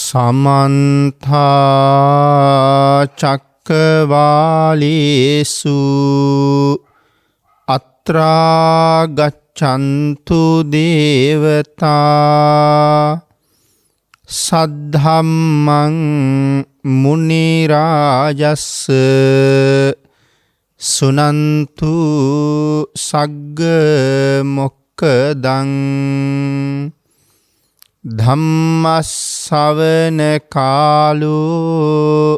සමන්තා චක්කවාලේසු අත්‍රා ගච්ඡන්තු දේවතා සද්ධම්මං මුනි රාජස්ස සුනන්තු සග්ග මොක්ඛදං ධම්මස්සවන කාලෝ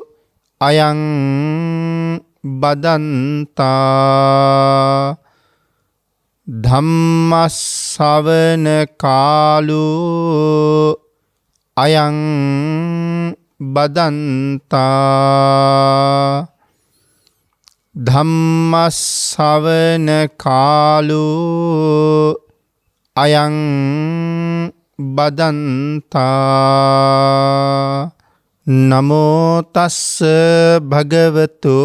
අයං බදන්තා ධම්මස්සවන කාලෝ අයං බදන්තා ධම්මස්සවන කාලෝ අයං බදන්තා නමෝ තස්ස භගවතු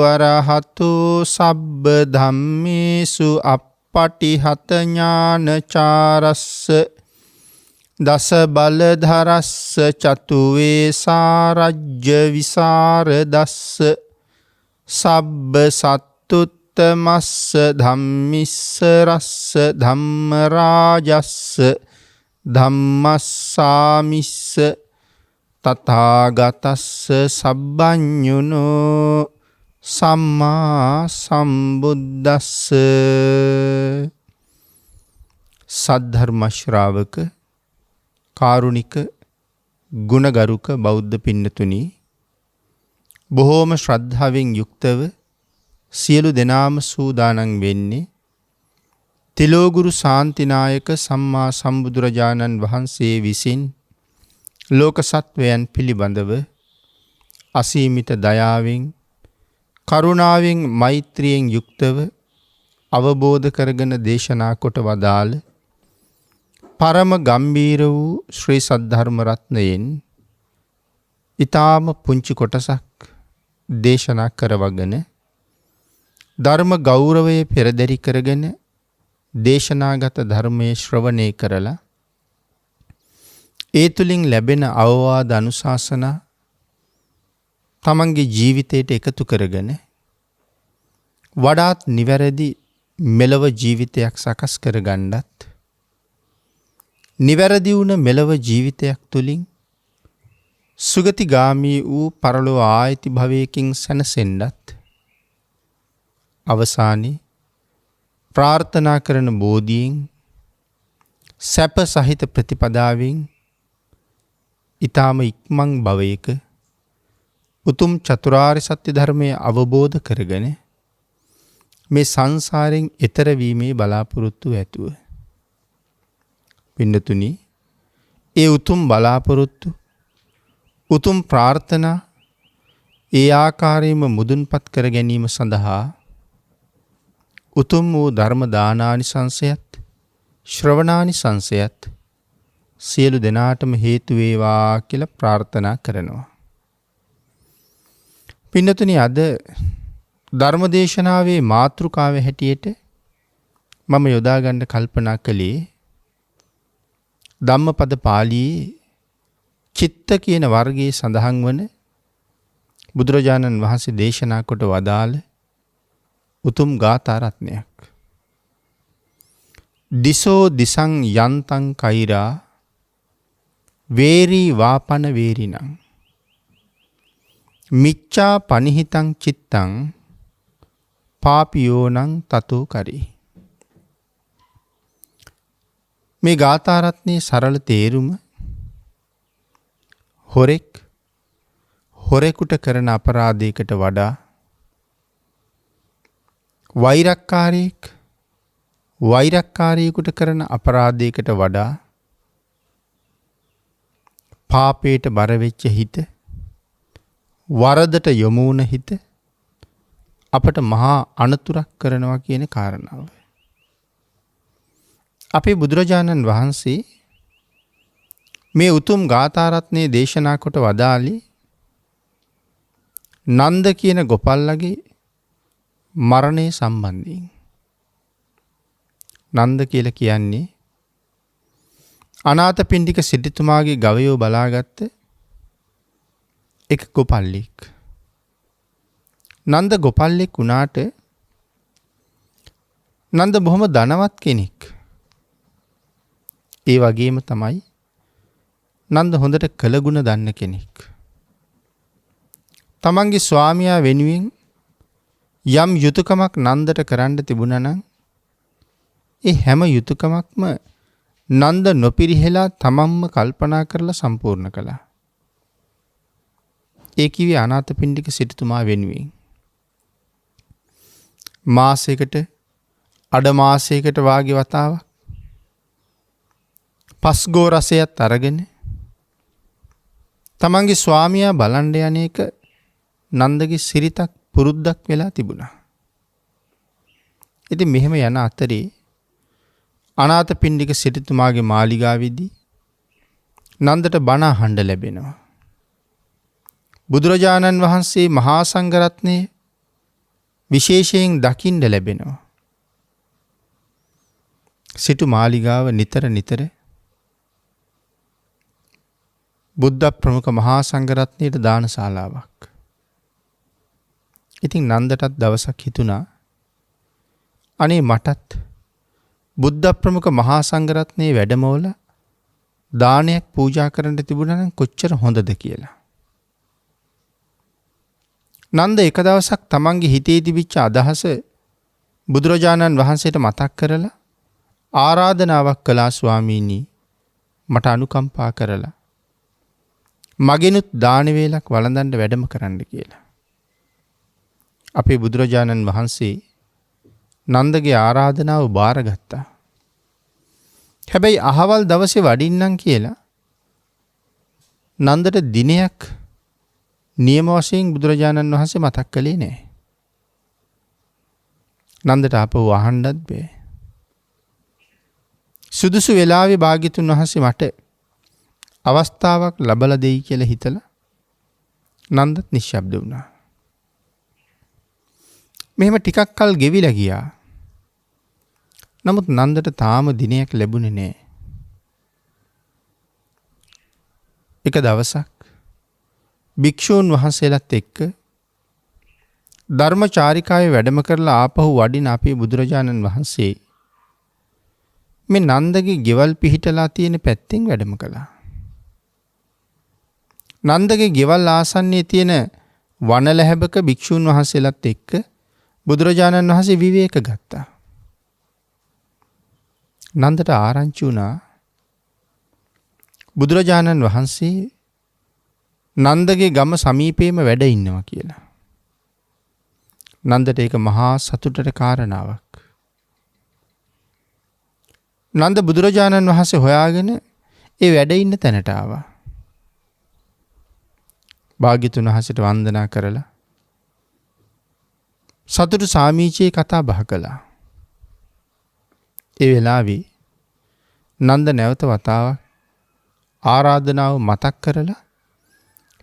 අරහතු සබ්බ ධම්මේසු අප්පටිහත ඥානචාරස්ස දස බලධරස්ස චතුවේ සාරජ්‍ය විසරදස්ස සබ්බ සත්තුත්තමස්ස ධම්මිස්ස රස්ස ධම්මරාජස්ස ධම්මස්සාමිස්ස තථාගතස්ස සබ්බඤුනෝ සම්මා සම්බුද්දස්ස. සද්ධර්ම ශ්‍රාවක කාරුණික ගුණගරුක බෞද්ධ පින්නතුනි, බොහෝම ශ්‍රද්ධාවෙන් යුක්තව සියලු දෙනාම සූදානම් වෙන්නේ තිලෝගුරු ශාන්තිනායක සම්මා සම්බුදුරජාණන් වහන්සේ විසින් ලෝක සත්වයන් පිළිබඳව අසීමිත දයාවෙන් කරුණාවෙන් මෛත්‍රියෙන් යුක්තව අවබෝධ කරගෙන දේශනා කොට වදාළ පරම ගම්බීර වූ ශ්‍රී සද්ධර්ම රත්නයෙන් ඊ타ම පුංචි කොටසක් දේශනා කරවගෙන ධර්ම ගෞරවයේ පෙරදරි කරගෙන දේශනාගත ධර්මයේ ශ්‍රවණය කරලා ඒ තුලින් ලැබෙන අවවාද අනුශාසනා තමන්ගේ ජීවිතයට එකතු කරගෙන වඩාත් නිවැරදි මෙලව ජීවිතයක් සකස් කරගන්නත්, නිවැරදි වුණ මෙලව ජීවිතයක් තුලින් සුගතිගාමී වූ පරලොව ආයති භවයකින් සැනසෙන්නත් අවසානයේ ප්‍රාර්ථනා කරන බෝධියෙන් සැප සහිත ප්‍රතිපදාවෙන් ඊ타ම ඉක්මන් භවයක උතුම් චතුරාර්ය සත්‍ය ධර්මය අවබෝධ කරගෙන මේ සංසාරයෙන් එතර වීමේ බලාපොරොත්තු ඇතුව පින්නතුනි, ඒ උතුම් බලාපොරොත්තු උතුම් ප්‍රාර්ථනා ඒ ආකාරයෙන්ම මුදුන්පත් කර ගැනීම සඳහා උතුම් වූ ධර්ම දානානිසංසයත් ශ්‍රවණානිසංසයත් සියලු දෙනාටම හේතු වේවා කියලා ප්‍රාර්ථනා කරනවා. පින්නතුනි, අද ධර්මදේශනාවේ මාතෘකාව හැටියට මම යොදා ගන්න කල්පනා කළේ ධම්මපද පාළියේ චිත්ත කියන වර්ගයේ සඳහන් වන බුදුරජාණන් වහන්සේ දේශනා කොට වදාළ උතුම් ගාථා රත්නයක්. දිසෝ දිසං යන්තං කෛරා වේරී වාපන වේරිණං මිච්ඡා පනිහිතං චිත්තං පාපියෝනං තතෝ කරේ. මේ ගාථා රත්නයේ සරල තේරුම හොරෙකුට කරන අපරාධයකට වඩා වෛරක්කාරයෙකුට කරන අපරාධයකට වඩා පාපයට බර වෙච්ච හිත, වරදට යොමු වුණ හිත අපට මහා අනතුරක් කරනවා කියන කාරණාව. අපේ බුදුරජාණන් වහන්සේ මේ උතුම් ගාථා රත්නයේ දේශනා කොට වදාළේ නන්ද කියන ගොපල්ලගේ මරණය සම්බන්ධයෙන්. නන්ද කියලා කියන්නේ අනාථපිණ්ඩික සිටුතුමාගේ ගවයෝ බලාගත්ත එක ගොපල්ලෙක්. නන්ද ගොපල්ලෙක් වුණාට නන්ද බොහොම ධනවත් කෙනෙක්. ඒ වගේම තමයි නන්ද හොඳට කළගුණ දන්න කෙනෙක්. තමන්ගේ ස්වාමියා වෙනුවෙන් යම් යුතුයකමක් නන්දට කරන්න තිබුණා නම් ඒ හැම යුතුයකමක්ම නන්ද නොපිරිහෙලා තමන්ම කල්පනා කරලා සම්පූර්ණ කළා. ඒ කිව්වේ අනාථපිණ්ඩික සිටුතුමා වෙනුවෙන්. මාසයකට අඩ මාසයකට වාගේ වතාවක් පස්ගෝ රසයත් අරගෙන තමන්ගේ ස්වාමියා බලන්න යන එක නන්දගේ සිරිතක් පුරුද්දක් වෙලා තිබුණා. ඉතින් මෙහෙම යන අතරේ අනාථපිණ්ඩික සිටුතුමාගේ මාලිගාවේදී නන්දට බණ අහන්න ලැබෙනවා. බුදුරජාණන් වහන්සේ මහා සංඝරත්නය විශේෂයෙන් දකින්න ලැබෙනවා. සිටු මාලිගාව නිතර බුද්ධ ප්‍රමුඛ මහා සංඝරත්නයට දානශාලාවක්. ඉතින් නන්දටත් දවසක් හිතුණා අනේ මටත් බුද්ධ ප්‍රමුඛ මහා සංඝරත්නයේ වැඩමවල දානයක් පූජා කරන්න තිබුණා නම් කොච්චර හොඳද කියලා. නන්ද එක දවසක් තමන්ගේ හිතේ තිබිච්ච අදහස බුදුරජාණන් වහන්සේට මතක් කරලා ආරාධනාවක් කළා. ස්වාමීනි මට අනුකම්පා කරලා මගෙනුත් දාන වේලක් වළඳන්න වැඩම කරන්න කියලා. අපේ බුදුරජාණන් වහන්සේ නන්දගේ ආරාධනාව බාරගත්තා. හැබැයි අහවල් දවසේ වඩින්නම් කියලා නන්දට දිනයක් නියම වශයෙන් බුදුරජාණන් වහන්සේ මතක් කළේ නෑ. නන්දට ආපහු අහන්නත් බෑ. සුදුසු වෙලාවේ භාග්‍යතුන් වහන්සේ මට අවස්ථාවක් ලබලා දෙයි කියලා හිතලා නන්දත් නිශ්ශබ්ද වුණා. මෙහෙම ටිකක් කල් ගෙවිලා ගියා. නමුත් නන්දට තාම දිනයක් ලැබුණේ නෑ. එක දවසක් භික්ෂූන් වහන්සේලාත් එක්ක ධර්මචාරිකාවේ වැඩම කරලා ආපහු වඩින අපේ බුදුරජාණන් වහන්සේ මේ නන්දගේ ගෙවල් පිහිටලා තියෙන පැත්තෙන් වැඩම කළා. නන්දගේ ගෙවල් ආසන්නයේ තියෙන වනලැහැබක භික්ෂූන් වහන්සේලාත් එක්ක බුදුරජාණන් වහන්සේ විවේක ගත්තා. නන්දට ආරංචි වුණා බුදුරජාණන් වහන්සේ නන්දගේ ගම සමීපයේම වැඩ ඉන්නවා කියලා. නන්දට ඒක මහා සතුටට කාරණාවක්. නන්ද බුදුරජාණන් වහන්සේ හොයාගෙන ඒ වැඩ ඉන්න තැනට ආවා. භාග්‍යතුන් වහන්සේට වන්දනා කරලා සතුටු සාමීචයේ කතා බහ කළා. ඒ වෙලාවේ නන්ද නැවත වතාවක් ආරාධනාව මතක් කරලා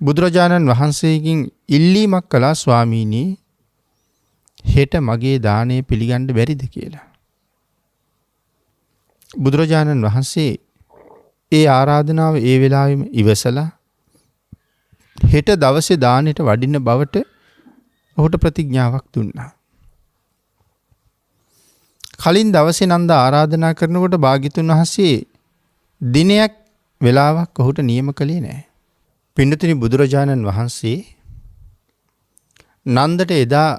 බුදුරජාණන් වහන්සේගෙන් ඉල්ලීමක් කළා. ස්වාමීනි හෙට මගේ දාණය පිළිගන්න බැරිද කියලා. බුදුරජාණන් වහන්සේ ඒ ආරාධනාව ඒ වෙලාවෙම ඉවසලා හෙට දවසේ දානෙට වඩින්න බවට ඔහුට ප්‍රතිඥාවක් දුන්නා. කලින් දවසේ නන්ද ආරාධනා කරනකොට භාග්‍යතුන් වහන්සේ දිනයක් වෙලාවක් ඔහුට නියම කළේ නැහැ. පින්නතුනි බුදුරජාණන් වහන්සේ නන්දට එදා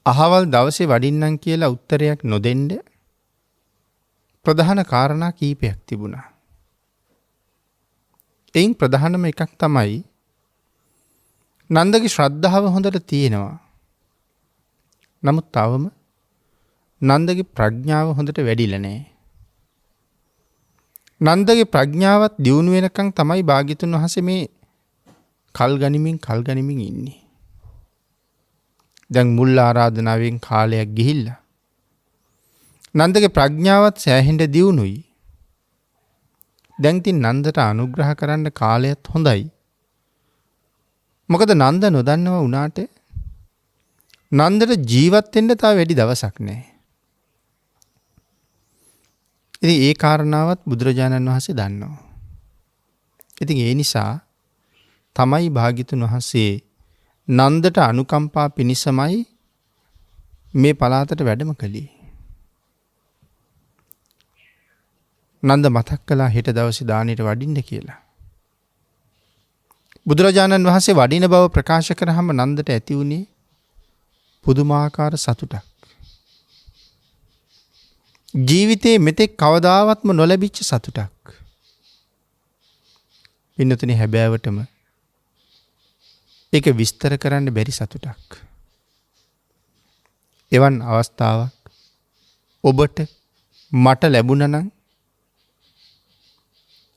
අහවල් දවසේ වඩින්නම් කියලා උත්තරයක් නොදෙන්න ප්‍රධාන කාරණා කීපයක් තිබුණා. එයින් ප්‍රධානම එකක් තමයි නන්දගේ ශ්‍රද්ධාව හොඳට තියෙනවා. නමුත් තවම නන්දගේ ප්‍රඥාව හොඳට වැඩිලා නැහැ. නන්දගේ ප්‍රඥාවත් දියුණු වෙනකන් තමයි භාග්‍යතුන් වහන්සේ මේ කල් ගනිමින් ඉන්නේ. දැන් මුල් ආරාධනාවෙන් කාලයක් ගිහිල්ලා නන්දගේ ප්‍රඥාවත් සෑහෙන්න දියුණුයි. දැන් තින් නන්දට අනුග්‍රහ කරන්න කාලයත් හොඳයි. මොකද නන්ද නොදන්නව වුණාට නන්දට ජීවත් වෙන්න තව වැඩි දවසක් නැහැ. ඉතින් ඒ කාරණාවත් බුදුරජාණන් වහන්සේ දන්නවා. ඉතින් ඒ නිසා තමයි භාග්‍යතුන් වහන්සේ නන්දට අනුකම්පා පිණිසමයි මේ පළාතට වැඩම කළේ. නන්ද මතක් කළා හෙට දවසේ දානෙට වඩින්න කියලා. බුදුරජාණන් වහන්සේ වඩින බව ප්‍රකාශ කරාම නන්දට ඇති වුණේ පුදුමාකාර සතුටක්. ජීවිතේ මෙතෙක් කවදාවත්ම නොලැබිච්ච සතුටක්. පින්නතුනි හැබෑවටම ඒක විස්තර කරන්න බැරි සතුටක්. එවන් අවස්ථාවක් ඔබට මට ලැබුණා නම්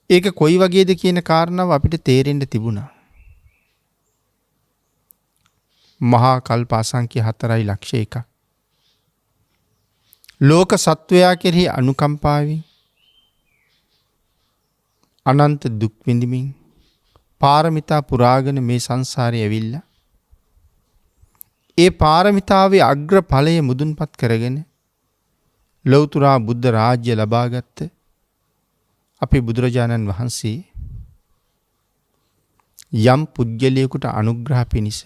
ඒක කොයි වගේද කියන කාරණාව අපිට තේරෙන්න තිබුණා. මහා කල්ප අසංඛ්‍ය 4.1 ලෝක සත්වයා කෙරෙහි අනුකම්පාවෙන් අනන්ත දුක් විඳිමින් පාරමිතා පුරාගෙන මේ සංසාරේ ඇවිල්ලා ඒ පාරමිතාවේ අග්‍ර ඵලය මුදුන්පත් කරගෙන ලෞතර බුද්ධ රාජ්‍ය ලබාගත් අපේ බුදුරජාණන් වහන්සේ යම් පුජ්‍යලයකට අනුග්‍රහ පිණිස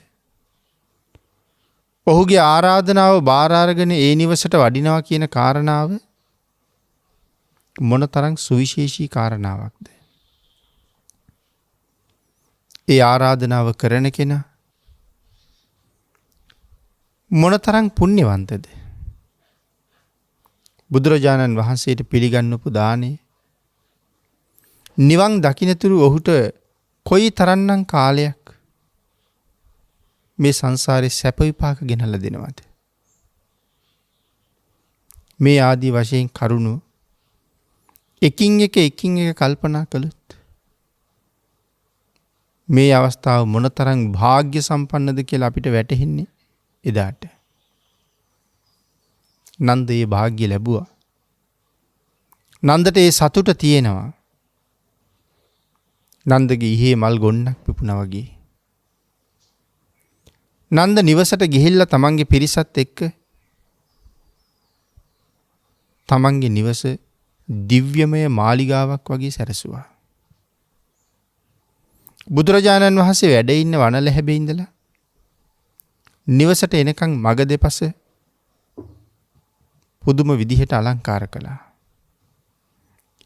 ඔහුගේ ආරාධනාව බාර අරගෙන ඒ නිවසට වඩිනවා කියන කාරණාව මොනතරම් සුවිශේෂී කාරණාවක්ද? ඒ ආරාධනාව කරන කෙනා මොනතරම් පුණ්‍යවන්තද? බුදුරජාණන් වහන්සේට පිළිගන්නපු දානේ නිවන් දකින්නතුරු ඔහුට කොයි තරම්නම් කාලයක් මේ සංසාරේ සැප විපාක ගෙනල්ලා දෙනවද? මේ ආදී වශයෙන් කරුණු එකින් එක කල්පනා කළොත් මේ අවස්ථාව මොනතරම් වාග්ය සම්පන්නද කියලා අපිට වැටහෙන්නේ එදාට. නන්ද ඒ වාග්ය ලැබුවා. නන්දට ඒ සතුට තියෙනවා. නන්දගේ ඉහේ මල් ගොන්නක් පිපුණා වගේ. නන්ද නිවසට ගිහිල්ලා තමන්ගේ පිරිසත් එක්ක තමන්ගේ නිවස දිව්‍යමය මාලිගාවක් වගේ සැරසුවා. බුදුරජාණන් වහන්සේ වැඩ ඉන්න වනල හැබේ ඉඳලා නිවසට එනකන් මග දෙපස පුදුම විදිහට අලංකාර කළා.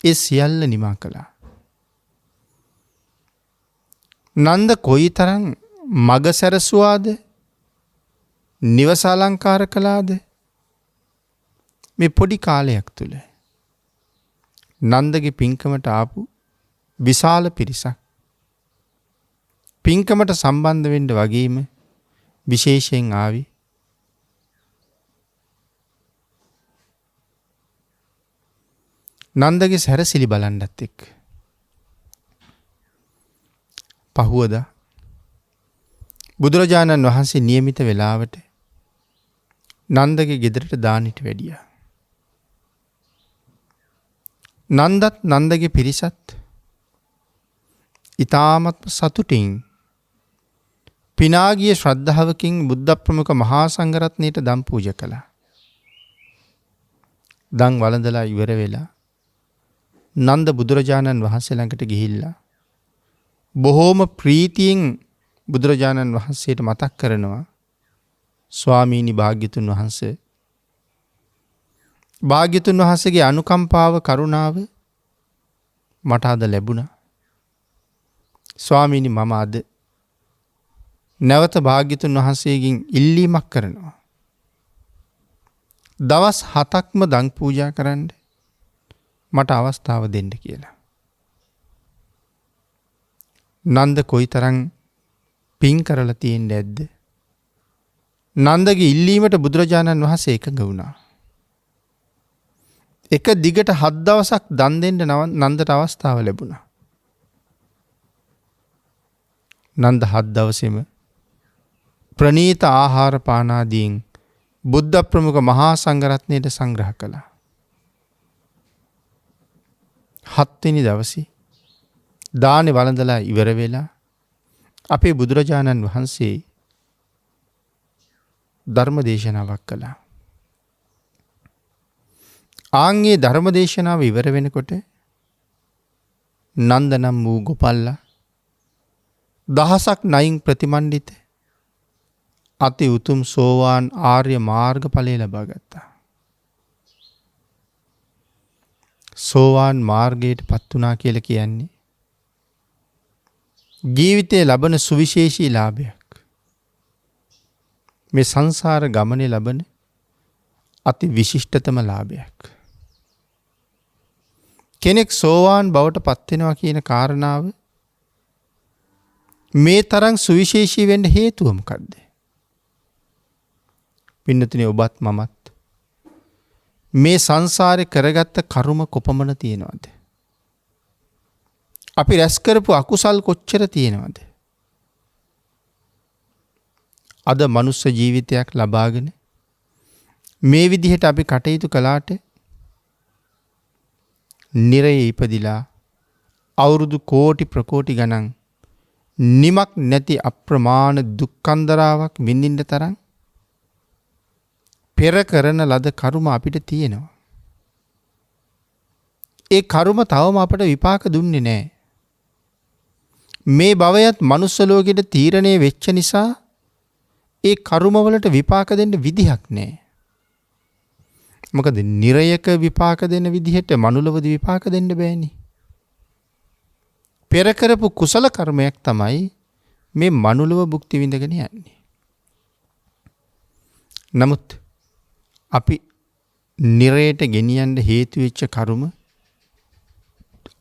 ඒ සියල්ල නිමා කළා. නන්ද කොයිතරම් මග සැරසුවාද නිවස අලංකාර කළාද මේ පොඩි කාලයක් තුල නන්දගේ පින්කමට ආපු විශාල පිරිසක් පින්කමට සම්බන්ධ වෙන්න වගේම විශේෂයෙන් ආවි නන්දගේ සැරසිලි බලන්නත් එක්ක. පහුවදා බුදුරජාණන් වහන්සේ නියමිත වේලාවට නන්දගේ ගෙදරට දානෙට වැඩියා. නන්දත් නන්දගේ පිරිසත් ඊ타මත් සතුටින් පිනාගිය ශ්‍රද්ධාවකින් බුද්ධ ප්‍රමුඛ මහා සංඝරත්නයට දම් පූජා කළා. දන් වළඳලා ඉවර වෙලා නන්ද බුදුරජාණන් වහන්සේ ළඟට ගිහිල්ලා බොහෝම ප්‍රීතියෙන් බුදුරජාණන් වහන්සේට මතක් කරනවා, ස්වාමීනි භාග්‍යතුන් වහන්සේ, භාග්‍යතුන් වහන්සේගේ අනුකම්පාව කරුණාව මට අද ලැබුණා. ස්වාමීනි මම අද නැවත භාග්‍යතුන් වහන්සේගෙන් ඉල්ලීමක් කරනවා. දවස් 7ක්ම දන් පූජා කරන්න මට අවස්ථාව දෙන්න කියලා. නන්ද කොයිතරම් පින් කරලා තියෙන්නේ නැද්ද? නන්දගේ ඉල්ලීමට බුදුරජාණන් වහන්සේ එකඟ වුණා. එක දිගට 7 දවසක් දන් දෙන්න නන්දට අවස්ථාව ලැබුණා. නන්ද 7 දවසෙම ප්‍රණීත ආහාර පාන ආදීන් බුද්ධ ප්‍රමුඛ මහා සංඝරත්නයට සංග්‍රහ කළා. 7 වෙනි දවසේ දානේ වළඳලා ඉවර වෙලා අපේ බුදුරජාණන් වහන්සේ ධර්ම දේශනාවක් කළා. ආන්ගේ ධර්ම දේශනාව ඉවර වෙනකොට නන්ද නම් වූ ගෝපල්ලා දහසක් නයින් ප්‍රතිමන්විත අති උතුම් සෝවාන් ආර්ය මාර්ගඵලය ලබා ගත්තා. සෝවාන් මාර්ගයට පත් වුණා කියලා කියන්නේ ජීවිතයේ ලබන සුවිශේෂී ලාභයක්. මේ සංසාර ගමනේ ලබන අති විශිෂ්ටතම ලාභයක්. කෙනෙක් සෝවාන් බවට පත් වෙනවා කියන කාරණාව මේ තරම් සුවිශේෂී වෙන්න හේතුව මොකද්ද? පින්නතුනේ ඔබත් මමත් මේ සංසාරේ කරගත්ත කර්ම කොපමණ තියෙනවද? අපි රැස් කරපු අකුසල් කොච්චර තියෙනවද? අද මනුස්ස ජීවිතයක් ලබාගෙන මේ විදිහට අපි කටයුතු කළාට නිරයේ ඉපදිලා අවුරුදු කෝටි ප්‍රකෝටි ගණන් නිමක් නැති අප්‍රමාණ දුක්ඛන්දරාවක් විඳින්න තරම් පෙර කරන ලද කර්ම අපිට තියෙනවා. ඒ කර්ම තවම අපට විපාක දුන්නේ නැහැ. මේ භවයත් මනුස්ස ලෝකෙට තීරණය වෙච්ච නිසා ඒ කර්ම වලට විපාක දෙන්න විදිහක් නැහැ. මොකද නිරයක විපාක දෙන විදිහට මනුලවදී විපාක දෙන්න බෑනේ. පෙර කරපු කුසල කර්මයක් තමයි මේ මනුලව භුක්ති විඳගෙන යන්නේ. නමුත් අපි නිරයට ගෙනියන්න හේතු වෙච්ච කර්ම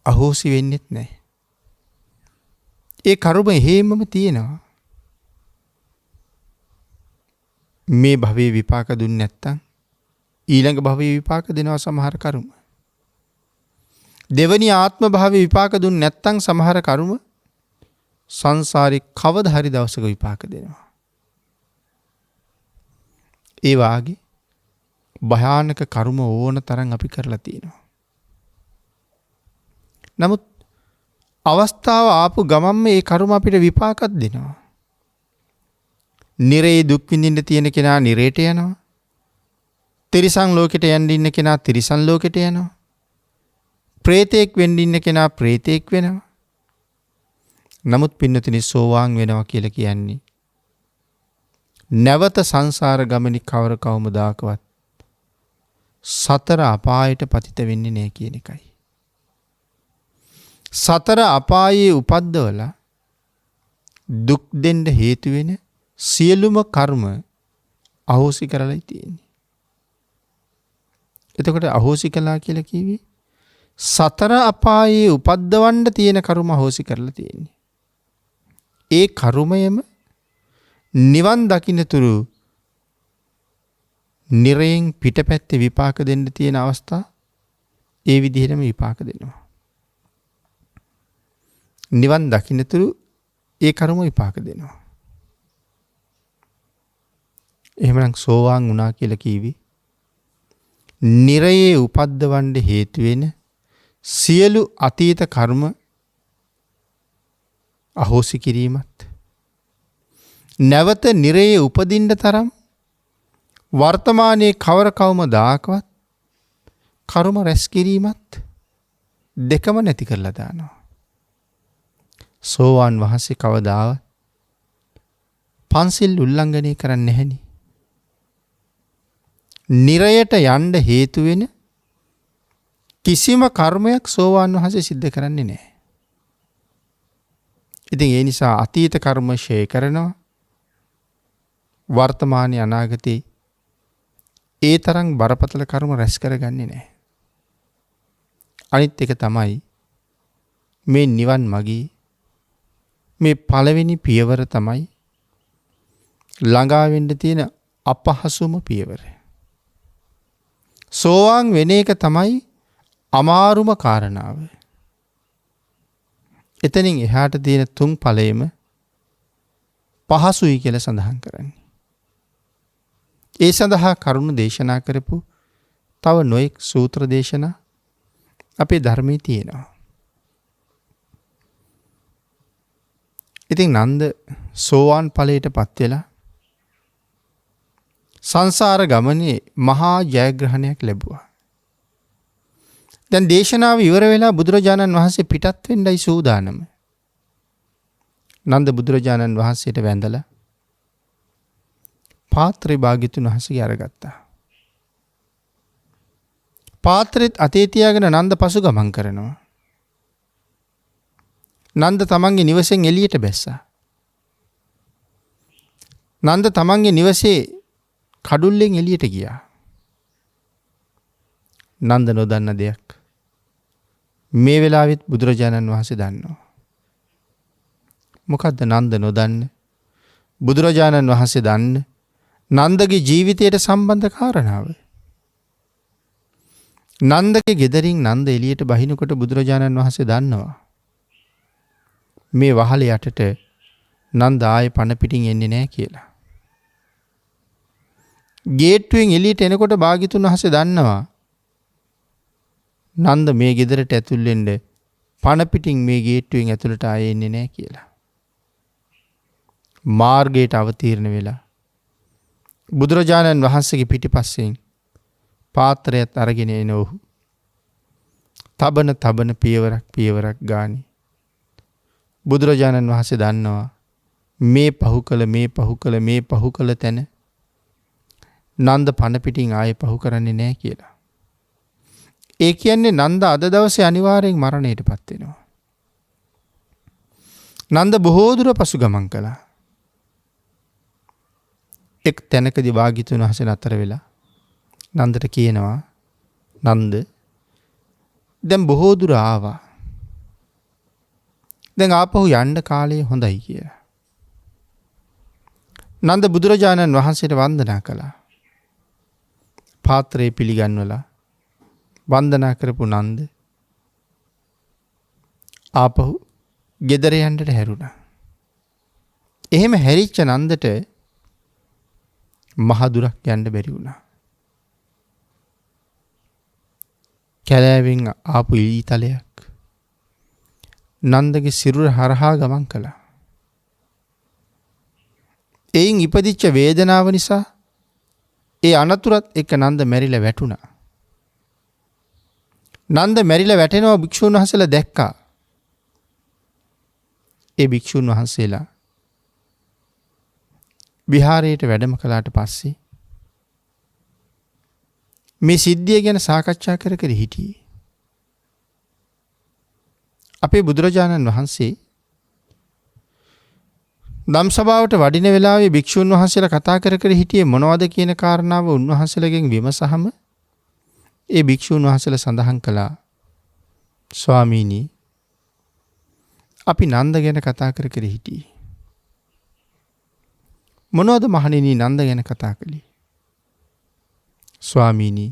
අහෝසි වෙන්නෙත් නැහැ. ඒ කර්ම හේමම තියෙනවා. මේ භවයේ විපාක දුන්නේ නැත්තම් ඊළඟ භවයේ විපාක දෙනවා සමහර කර්ම. දෙවනි ආත්ම භාවයේ විපාක දුන්නේ නැත්තම් සමහර කර්ම සංසාරේ කවදා හරි දවසක විපාක දෙනවා. ඒ වාගේ භයානක කර්ම ඕන තරම් අපි කරලා තියෙනවා. නමුත් අවස්ථාව ආපු ගමන්ම ඒ කර්ම අපිට විපාකත් දෙනවා. නිරේ දුක් විඳින්න තියෙන කෙනා නිරේට යනවා. තිරිසන් ලෝකෙට යන්න ඉන්න කෙනා තිරිසන් ලෝකෙට යනවා. ප්‍රේතෙක් වෙන්න ඉන්න කෙනා ප්‍රේතෙක් වෙනවා. නමුත් පින්නතුනි සෝවාන් වෙනවා කියලා කියන්නේ නැවත සංසාර ගමනි කවර කවමදාකවත් සතර අපායට පතිත වෙන්නේ නැහැ කියන එකයි. සතර අපායේ උපද්දවලා දුක් දෙන්න හේතු වෙන සියලුම කර්ම අහෝසි කරලායි තියෙන්නේ. එතකොට අහෝසි කළා කියලා කිව්වේ සතර අපායේ උපද්දවන්න තියෙන කර්ම අහෝසි කරලා තියෙන්නේ. ඒ කර්මයම නිවන් දකින්නතුරු නිරයෙන් පිටපැත්තේ විපාක දෙන්න තියෙන අවස්ථා ඒ විදිහටම විපාක දෙනවා. නිවන් දකින්නතුරු ඒ කර්ම විපාක දෙනවා. එහෙමනම් සෝවාන් වුණා කියලා කිව්වේ නිරයේ උපද්දවන්න හේතු වෙන සියලු අතීත කර්ම අහෝසි කිරීමත් නැවත නිරයේ උපදින්න තරම් වර්තමානයේ කවර කවමදාකවත් කර්ම රැස් කිරීමත් දෙකම නැති කරලා දානවා. සෝවාන් වහන්සේ කවදාවත් පන්සිල් උල්ලංඝනය කරන්නේ නැහෙනි. නිරයට යන්න හේතු වෙන කිසිම කර්මයක් සෝවාන් වහන්සේ සිද්ධ කරන්නේ නැහැ. ඉතින් ඒ නිසා අතීත කර්ම ෂේ කරනවා. වර්තමානයේ අනාගතේ ඒ තරම් බරපතල කර්ම රැස් කරගන්නේ නැහැ. අනිත් එක තමයි මේ නිවන් මාගේ මේ පළවෙනි පියවර තමයි ළඟා වෙන්න තියෙන අපහසුම පියවර. සෝවාන් වෙන එක තමයි අමාරුම කාරණාව. එතනින් එහාට තියෙන තුන් ඵලයේම පහසුයි කියලා සඳහන් කරන්නේ. ඒ සඳහා කරුණු දේශනා කරපු තව නොඑක් සූත්‍ර දේශනා අපේ ධර්මයේ තියෙනවා. ඉතින් නන්ද සෝවාන් ඵලයට පත් වෙලා සංසාර ගමනේ මහා ජයග්‍රහණයක් ලැබුවා. දැන් දේශනාව ඉවර වෙලා බුදුරජාණන් වහන්සේ පිටත් වෙන්නයි සූදානම. නන්ද බුදුරජාණන් වහන්සේට වැඳලා පාත්‍රය භාග්‍යතුන් වහන්සේගේ අරගත්තා. පාත්‍රෙත් අතේ තියාගෙන නන්ද පසු ගමන් කරනවා. නන්ද තමන්ගේ නිවසෙන් එළියට බැස්සා. නන්ද තමන්ගේ නිවසේ කඩුල්ලෙන් එළියට ගියා. නන්ද නොදන්න දෙයක් මේ වෙලාවෙත් බුදුරජාණන් වහන්සේ දන්නවා. මොකද්ද නන්ද නොදන්න? බුදුරජාණන් වහන්සේ දන්න නන්දගේ ජීවිතයට සම්බන්ධ කාරණාව. නන්දගේ ගෙදරින් නන්ද එළියට බහිනකොට බුදුරජාණන් වහන්සේ දන්නවා මේ වහල යටට නන්ද ආයේ පණ පිටින් එන්නේ නැහැ කියලා. ගේට්ටුවෙන් එළියට එනකොට භාග්‍යතුන් වහන්සේ දන්නවා නන්ද මේ ගෙදරට ඇතුල් වෙන්න පණ පිටින් මේ ගේට්ටුවෙන් ඇතුළට ආයේ එන්නේ නැහැ කියලා. මාර්ගයට අවතීර්ණ වෙලා බුදුරජාණන් වහන්සේගේ පිටිපස්සෙන් පාත්‍රයත් අරගෙන එන ඔහු තබන පියවරක් ගානේ බුදුරජාණන් වහන්සේ දන්නවා මේ පහු කළ තැන නන්ද පණ පිටින් ආයේ පහු කරන්නේ නැහැ කියලා. ඒ කියන්නේ නන්ද අද දවසේ අනිවාර්යෙන් මරණයටපත් වෙනවා. නන්ද බොහෝ දුර පසු ගමන් කළා. එක් තැනකදී භාග්‍යතුන් වහන්සේ නතර වෙලා නන්දට කියනවා නන්ද දැන් බොහෝ දුර ආවා. දැන් ආපහු යන්න කාලය හොඳයි කියලා. නන්ද බුදුරජාණන් වහන්සේට වන්දනා කළා. පාත්‍රය පිළිගන්වලා වන්දනා කරපු නන්ද ආපහු ගෙදර යන්නට හැරුණා. එහෙම හැරිච්ච නන්දට මහ දුරක් යන්න බැරි වුණා. කැලෑවෙන් ආපු ඊතලයක් නන්දගේ සිරුර හරහා ගමන් කළා. එයින් ඉපදිච්ච වේදනාව නිසා ඒ අනතුරත් එක්ක නන්ද මැරිලා වැටුණා. නන්ද මැරිලා වැටෙනවා භික්ෂුන් වහන්සේලා දැක්කා. ඒ භික්ෂුන් වහන්සේලා විහාරයට වැඩම කළාට පස්සේ මේ සිද්ධිය ගැන සාකච්ඡා කර හිටියේ. අපේ බුදුරජාණන් වහන්සේ ධම්සභාවට වඩින වෙලාවේ භික්ෂුන් වහන්සේලා කතා කර හිටියේ මොනවද කියන කාරණාව උන්වහන්සේලාගෙන් විමසහම ඒ භික්ෂුන් වහන්සේලා සඳහන් කළා ස්වාමීනි අපි නන්ද ගැන කතා කර හිටියේ. මොනවද මහණෙනි නන්ද ගැන කතා කළේ? ස්වාමීනි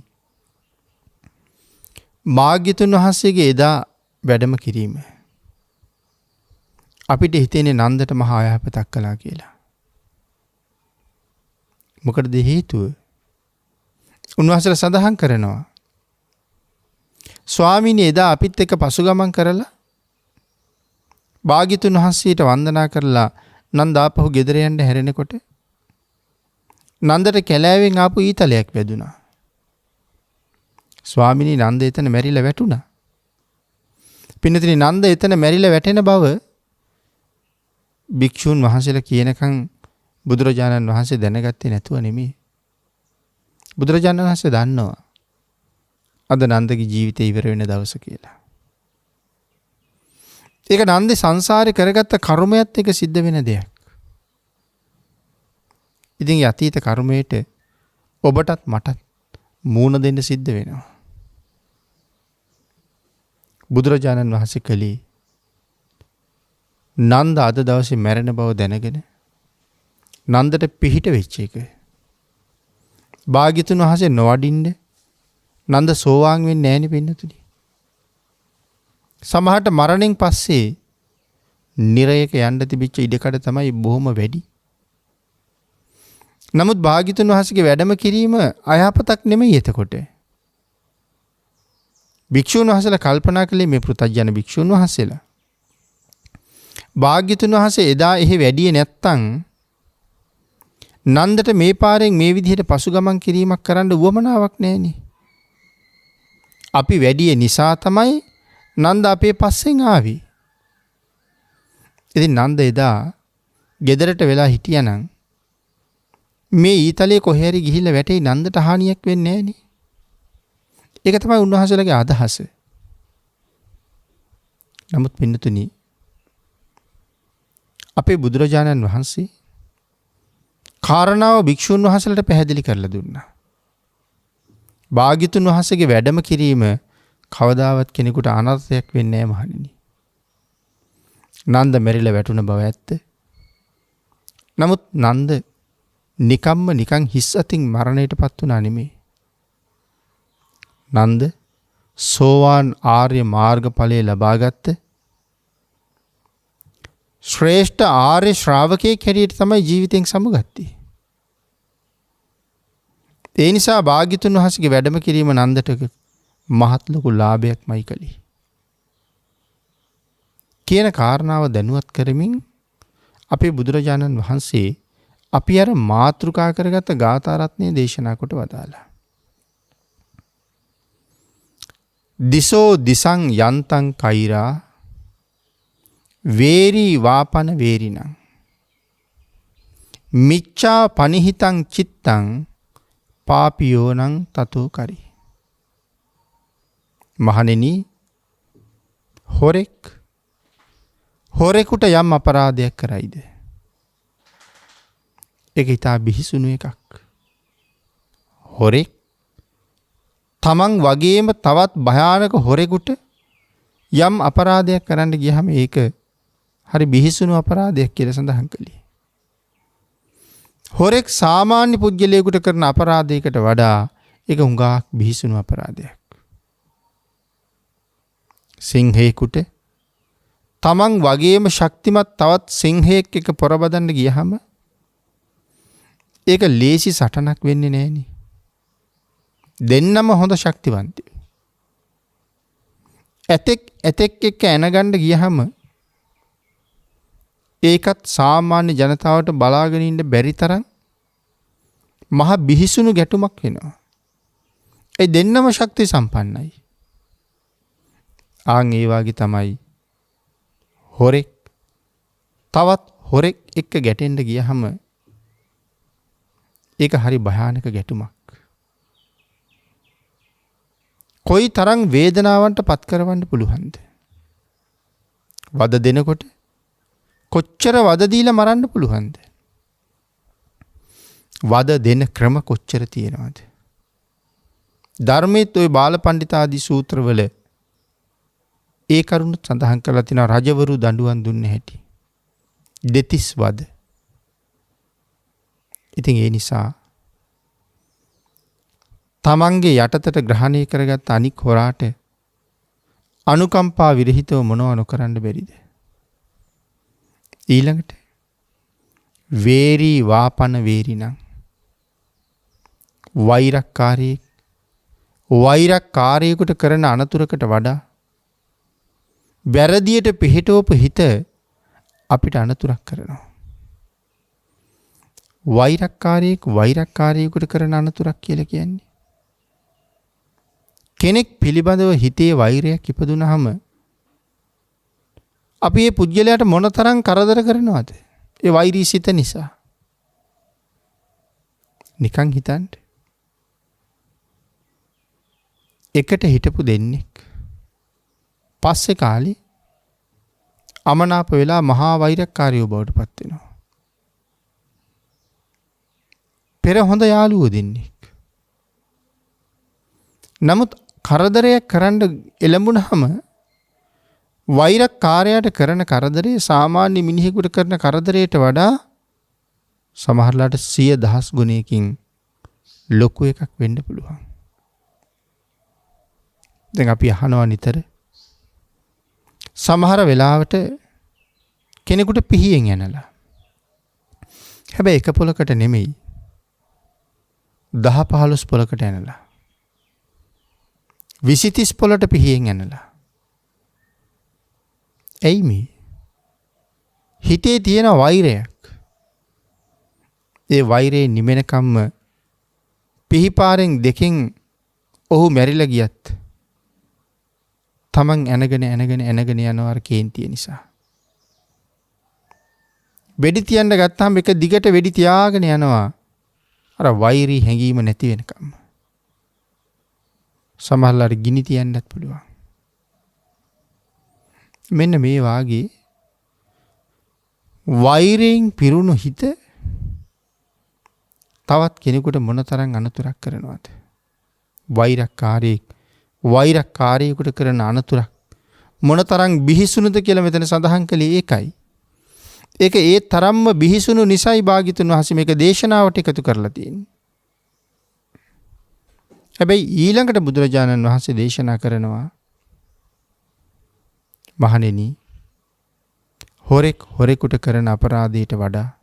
භාග්‍යතුන් වහන්සේගේ එදා වැඩම කිරීම අපිට හිතෙන්නේ නන්දට මහා අයහපතක් කළා කියලා. මොකටද හේතුව? උන්වහන්සේලා සඳහන් කරනවා ස්වාමීනි එදා අපිත් එක්ක පසුගමන් කරලා භාග්‍යතුන් වහන්සේට වන්දනා කරලා නන්ද ආපහු ගෙදර යන්න හැරෙනකොට නන්දට කැලෑවෙන් ආපු ඊතලයක් වැදුනා. ස්වාමීනි නන්ද එතන මැරිලා වැටුණා. පින්නතිනි නන්ද එතන මැරිලා වැටෙන බව භික්ෂුන් වහන්සේලා කියනකම් බුදුරජාණන් වහන්සේ දැනගත්තේ නැතුව නෙමෙයි. බුදුරජාණන් වහන්සේ දන්නවා අද නන්දගේ ජීවිතය ඉවර වෙන දවස කියලා. ඒක නන්දේ සංසාරේ කරගත්ත කර්මයක් එක්ක සිද්ධ වෙන දෙයක්. ඉතින් යතීත කර්මයට ඔබටත් මටත් මූණ දෙන්න සිද්ධ වෙනවා. බුදුරජාණන් වහන්සේ කලේ නන්ද අද දවසේ මැරෙන බව දැනගෙන නන්දට පිහිට වෙච්ච එක. භාග්‍යතුන් වහන්සේ නොවඩින්න නන්ද සෝවාන් වෙන්නේ නැහෙනි පින්නතුනි. සමහරට මරණයෙන් පස්සේ නිරයක යන්න තිබිච්ච ඉඩකඩ තමයි බොහොම වැඩි. නමුත් භාග්‍යතුන් වහන්සේගේ වැඩම කිරීම අයහපතක් නෙමෙයි එතකොට. භික්ෂුන් වහන්සේලා කල්පනා කළේ මේ පෘථග්ජන භික්ෂුන් වහන්සේලා. භාග්‍යතුන් වහන්සේ එදා එහි වැඩියේ නැත්තම් නන්දට මේ පාරෙන් මේ විදිහට පසුගමන් කිරීමක් කරන්න උවමනාවක් නැහෙනි. අපි වැඩියේ නිසා තමයි නන්ද අපේ පස්සෙන් ආවේ. ඉතින් නන්ද එදා ගෙදරට වෙලා හිටියානම් මේ ඊතලයේ කොහේ හරි ගිහිල්ලා වැටේ නන්දට හානියක් වෙන්නේ නැහනේ. ඒක තමයි උන්වහන්සේලාගේ අදහස. නමුත් පින්නතුනි අපේ බුදුරජාණන් වහන්සේ කාරණාව භික්ෂුන් වහන්සේලාට පැහැදිලි කරලා දුන්නා. භාග්‍යතුන් වහන්සේගේ වැඩම කිරීම කවදාවත් කෙනෙකුට අනර්ථයක් වෙන්නේ නැහැ මහණෙනි. නන්ද මෙරිලා වැටුණ බව ඇත්ත. නමුත් නන්ද නිකන් හිස් අතින් මරණයටපත් වුණා නෙමෙයි. නන්ද සෝවාන් ආර්ය මාර්ගඵලය ලබාගත්ත ශ්‍රේෂ්ඨ ආර්ය ශ්‍රාවකයෙක් හැටියට තමයි ජීවිතෙන් සමුගත්තේ. ඒ නිසා භාග්‍යතුන් වහන්සේගේ වැඩම කිරීම නන්දට මහත් ලොකු ලාභයක්මයි කළේ. කියන කාරණාව දැනුවත් කරමින් අපේ බුදුරජාණන් වහන්සේ අපි අර මාතෘකා කරගත්ත ගාථා රත්නය දේශනා කොට වදාලා. දිසෝ දිසං යන්තං කෛරා වේරී වාපන වේරිනං මිච්ඡා පනිහිතං චිත්තං පාපියෝනං තතෝ කරි. මහණෙනි හොරෙකුට යම් අපරාධයක් කරයිද ඒක ඊට බිහිසුණු එකක්. හොරෙක් තමන් වගේම තවත් භයානක හොරෙකුට යම් අපරාධයක් කරන්න ගියහම ඒක හරි බිහිසුණු අපරාධයක් කියලා සඳහන් කළේ. හොරෙක් සාමාන්‍ය පුද්ගලයෙකුට කරන අපරාධයකට වඩා ඒක හුඟක් බිහිසුණු අපරාධයක්. සිංහයෙකුට තමන් වගේම ශක්තිමත් තවත් සිංහයෙක් එක පොරබදන්න ගියහම ඒක ලේසි සටනක් වෙන්නේ නැහෙනි. දෙන්නම හොඳ ශක්තිවන්තයෝ. ඇතෙක් එක්ක ඇනගන්න ගියහම ඒකත් සාමාන්‍ය ජනතාවට බලාගෙන ඉන්න බැරි තරම් මහ බිහිසුණු ගැටුමක් වෙනවා. ඒ දෙන්නම ශක්ති සම්පන්නයි. ආන් ඒ වගේ තමයි හොරෙක් තවත් හොරෙක් එක්ක ගැටෙන්න ගියහම ඒක හරි භයානක ගැටුමක්. කොයි තරම් වේදනාවන්ට පත් කරවන්න පුළුවන්ද? වද දෙනකොට කොච්චර වද දීලා මරන්න පුළුවන්ද? වද දෙන ක්‍රම කොච්චර තියෙනවද? ධර්මයේ ওই බාලපඬිත ආදී සූත්‍රවල ඒ කරුණ සඳහන් කරලා තිනවා. රජවරු දඬුවම් දුන්නේ හැටි. දෙතිස් වද. ඉතින් ඒ නිසා තමන්ගේ යටතට ග්‍රහණය කරගත් අනික් හොරාට අනුකම්පා විරහිතව මොනව නොකරන්න බැරිද? ඊළඟට වේරී වාපන වේරිනං වෛරක්කාරයෙකුට කරන අනතුරකට වඩා වැරදියට පිහිටවපු හිත අපිට අනතුරක් කරනවා. වෛරක්කාරයෙකුට කරන අනතුරක් කියලා කියන්නේ කෙනෙක් පිළිබඳව හිතේ වෛරයක් ඉපදුනහම අපි මේ පුජ්‍යලයට මොනතරම් කරදර කරනවද? ඒ වෛරී සිත නිසා. නිකන් හිතන්න. එකට හිටපු දෙන්නෙක් පස්සේ කාලේ අමනාප වෙලා මහා වෛරක්කාරයෝ බවට පත් වෙනවා. පෙර හොඳ යාළුවෝ දෙන්නෙක්. නමුත් කරදරයක් කරන්න එළඹුණාම වෛරක්කාරයාට කරන කරදරේ සාමාන්‍ය මිනිහෙකුට කරන කරදරයට වඩා සමහරලාට 100,000 ගුණයකින් ලොකු එකක් වෙන්න පුළුවන්. දැන් අපි අහනවා නිතර සමහර වෙලාවට කෙනෙකුට පිහියෙන් යනලා. හැබැයි එක පොලකට නෙමෙයි 10-15 පොලකට යනලා. 20-30 පොලට පිහියෙන් යනලා. ඇයි මේ? හිතේ තියෙන වෛරයක්. ඒ වෛරේ නිමෙනකම්ම පිහිපාරෙන් දෙකෙන් ඔහු මැරිලා ගියත් තමන් ඇනගෙන යනවා අර කේන්තිය නිසා. වෙඩි තියන්න ගත්තාම එක දිගට වෙඩි තියාගෙන යනවා. අර වෛරී හැඟීම නැති වෙනකම්. සමහරවිට ගිනි තියන්නත් පුළුවන්. මෙන්න මේ වාගේ වෛරයෙන් පිරුණු හිත තවත් කෙනෙකුට මොනතරම් අනතුරක් කරනවද? වෛරක්කාරයෙකුට කරන අනතුරක් මොනතරම් බිහිසුණුද කියලා මෙතන සඳහන් කළේ ඒකයි. ඒක ඒ තරම්ම බිහිසුණු නිසයි භාග්‍යතුන් වහන්සේ මේක දේශනාවට එකතු කරලා තියෙන්නේ. හැබැයි ඊළඟට බුදුරජාණන් වහන්සේ දේශනා කරනවා මහණෙනි හොරෙකුට කරන අපරාධයට වඩා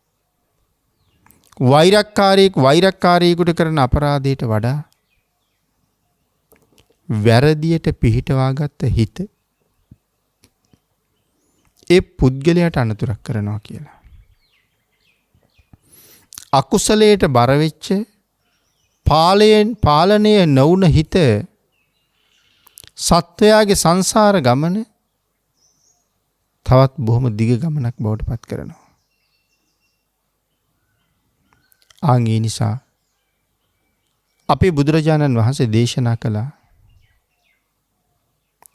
වෛරක්කාරයෙකුට කරන අපරාධයට වඩා වැරදියට පිහිටවාගත්ත හිත ඒ පුද්ගලයාට අනතුරක් කරනවා කියලා. අකුසලයට බර වෙච්ච පාලනය නොවුන හිත සත්වයාගේ සංසාර ගමන තවත් බොහොම දිග ගමනක් බවට පත් කරනවා. ඒ නිසා අපේ බුදුරජාණන් වහන්සේ දේශනා කළා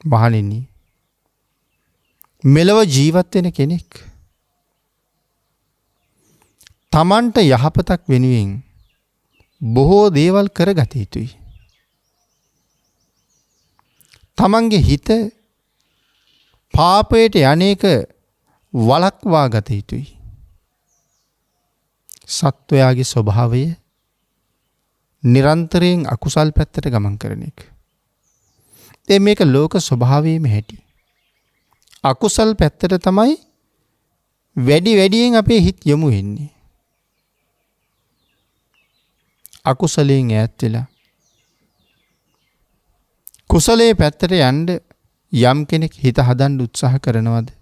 මහණෙනි මෙලව ජීවත් වෙන කෙනෙක් තමන්ට යහපතක් වෙනුවෙන් බොහෝ දේවල් කරගත යුතුයි. තමන්ගේ හිත පාපයට යන්නේක වළක්වා ගත යුතුයි. සත්වයාගේ ස්වභාවය නිරන්තරයෙන් අකුසල් පැත්තට ගමන් කරන එක. මේක ලෝක ස්වභාවයේම හැටි. අකුසල් පැත්තට තමයි වැඩියෙන් අපේ හිත යොමු වෙන්නේ. අකුසලයෙන් ඈත් වෙලා කුසලයේ පැත්තට යන්න යම් කෙනෙක් හිත හදන්න උත්සාහ කරනවද?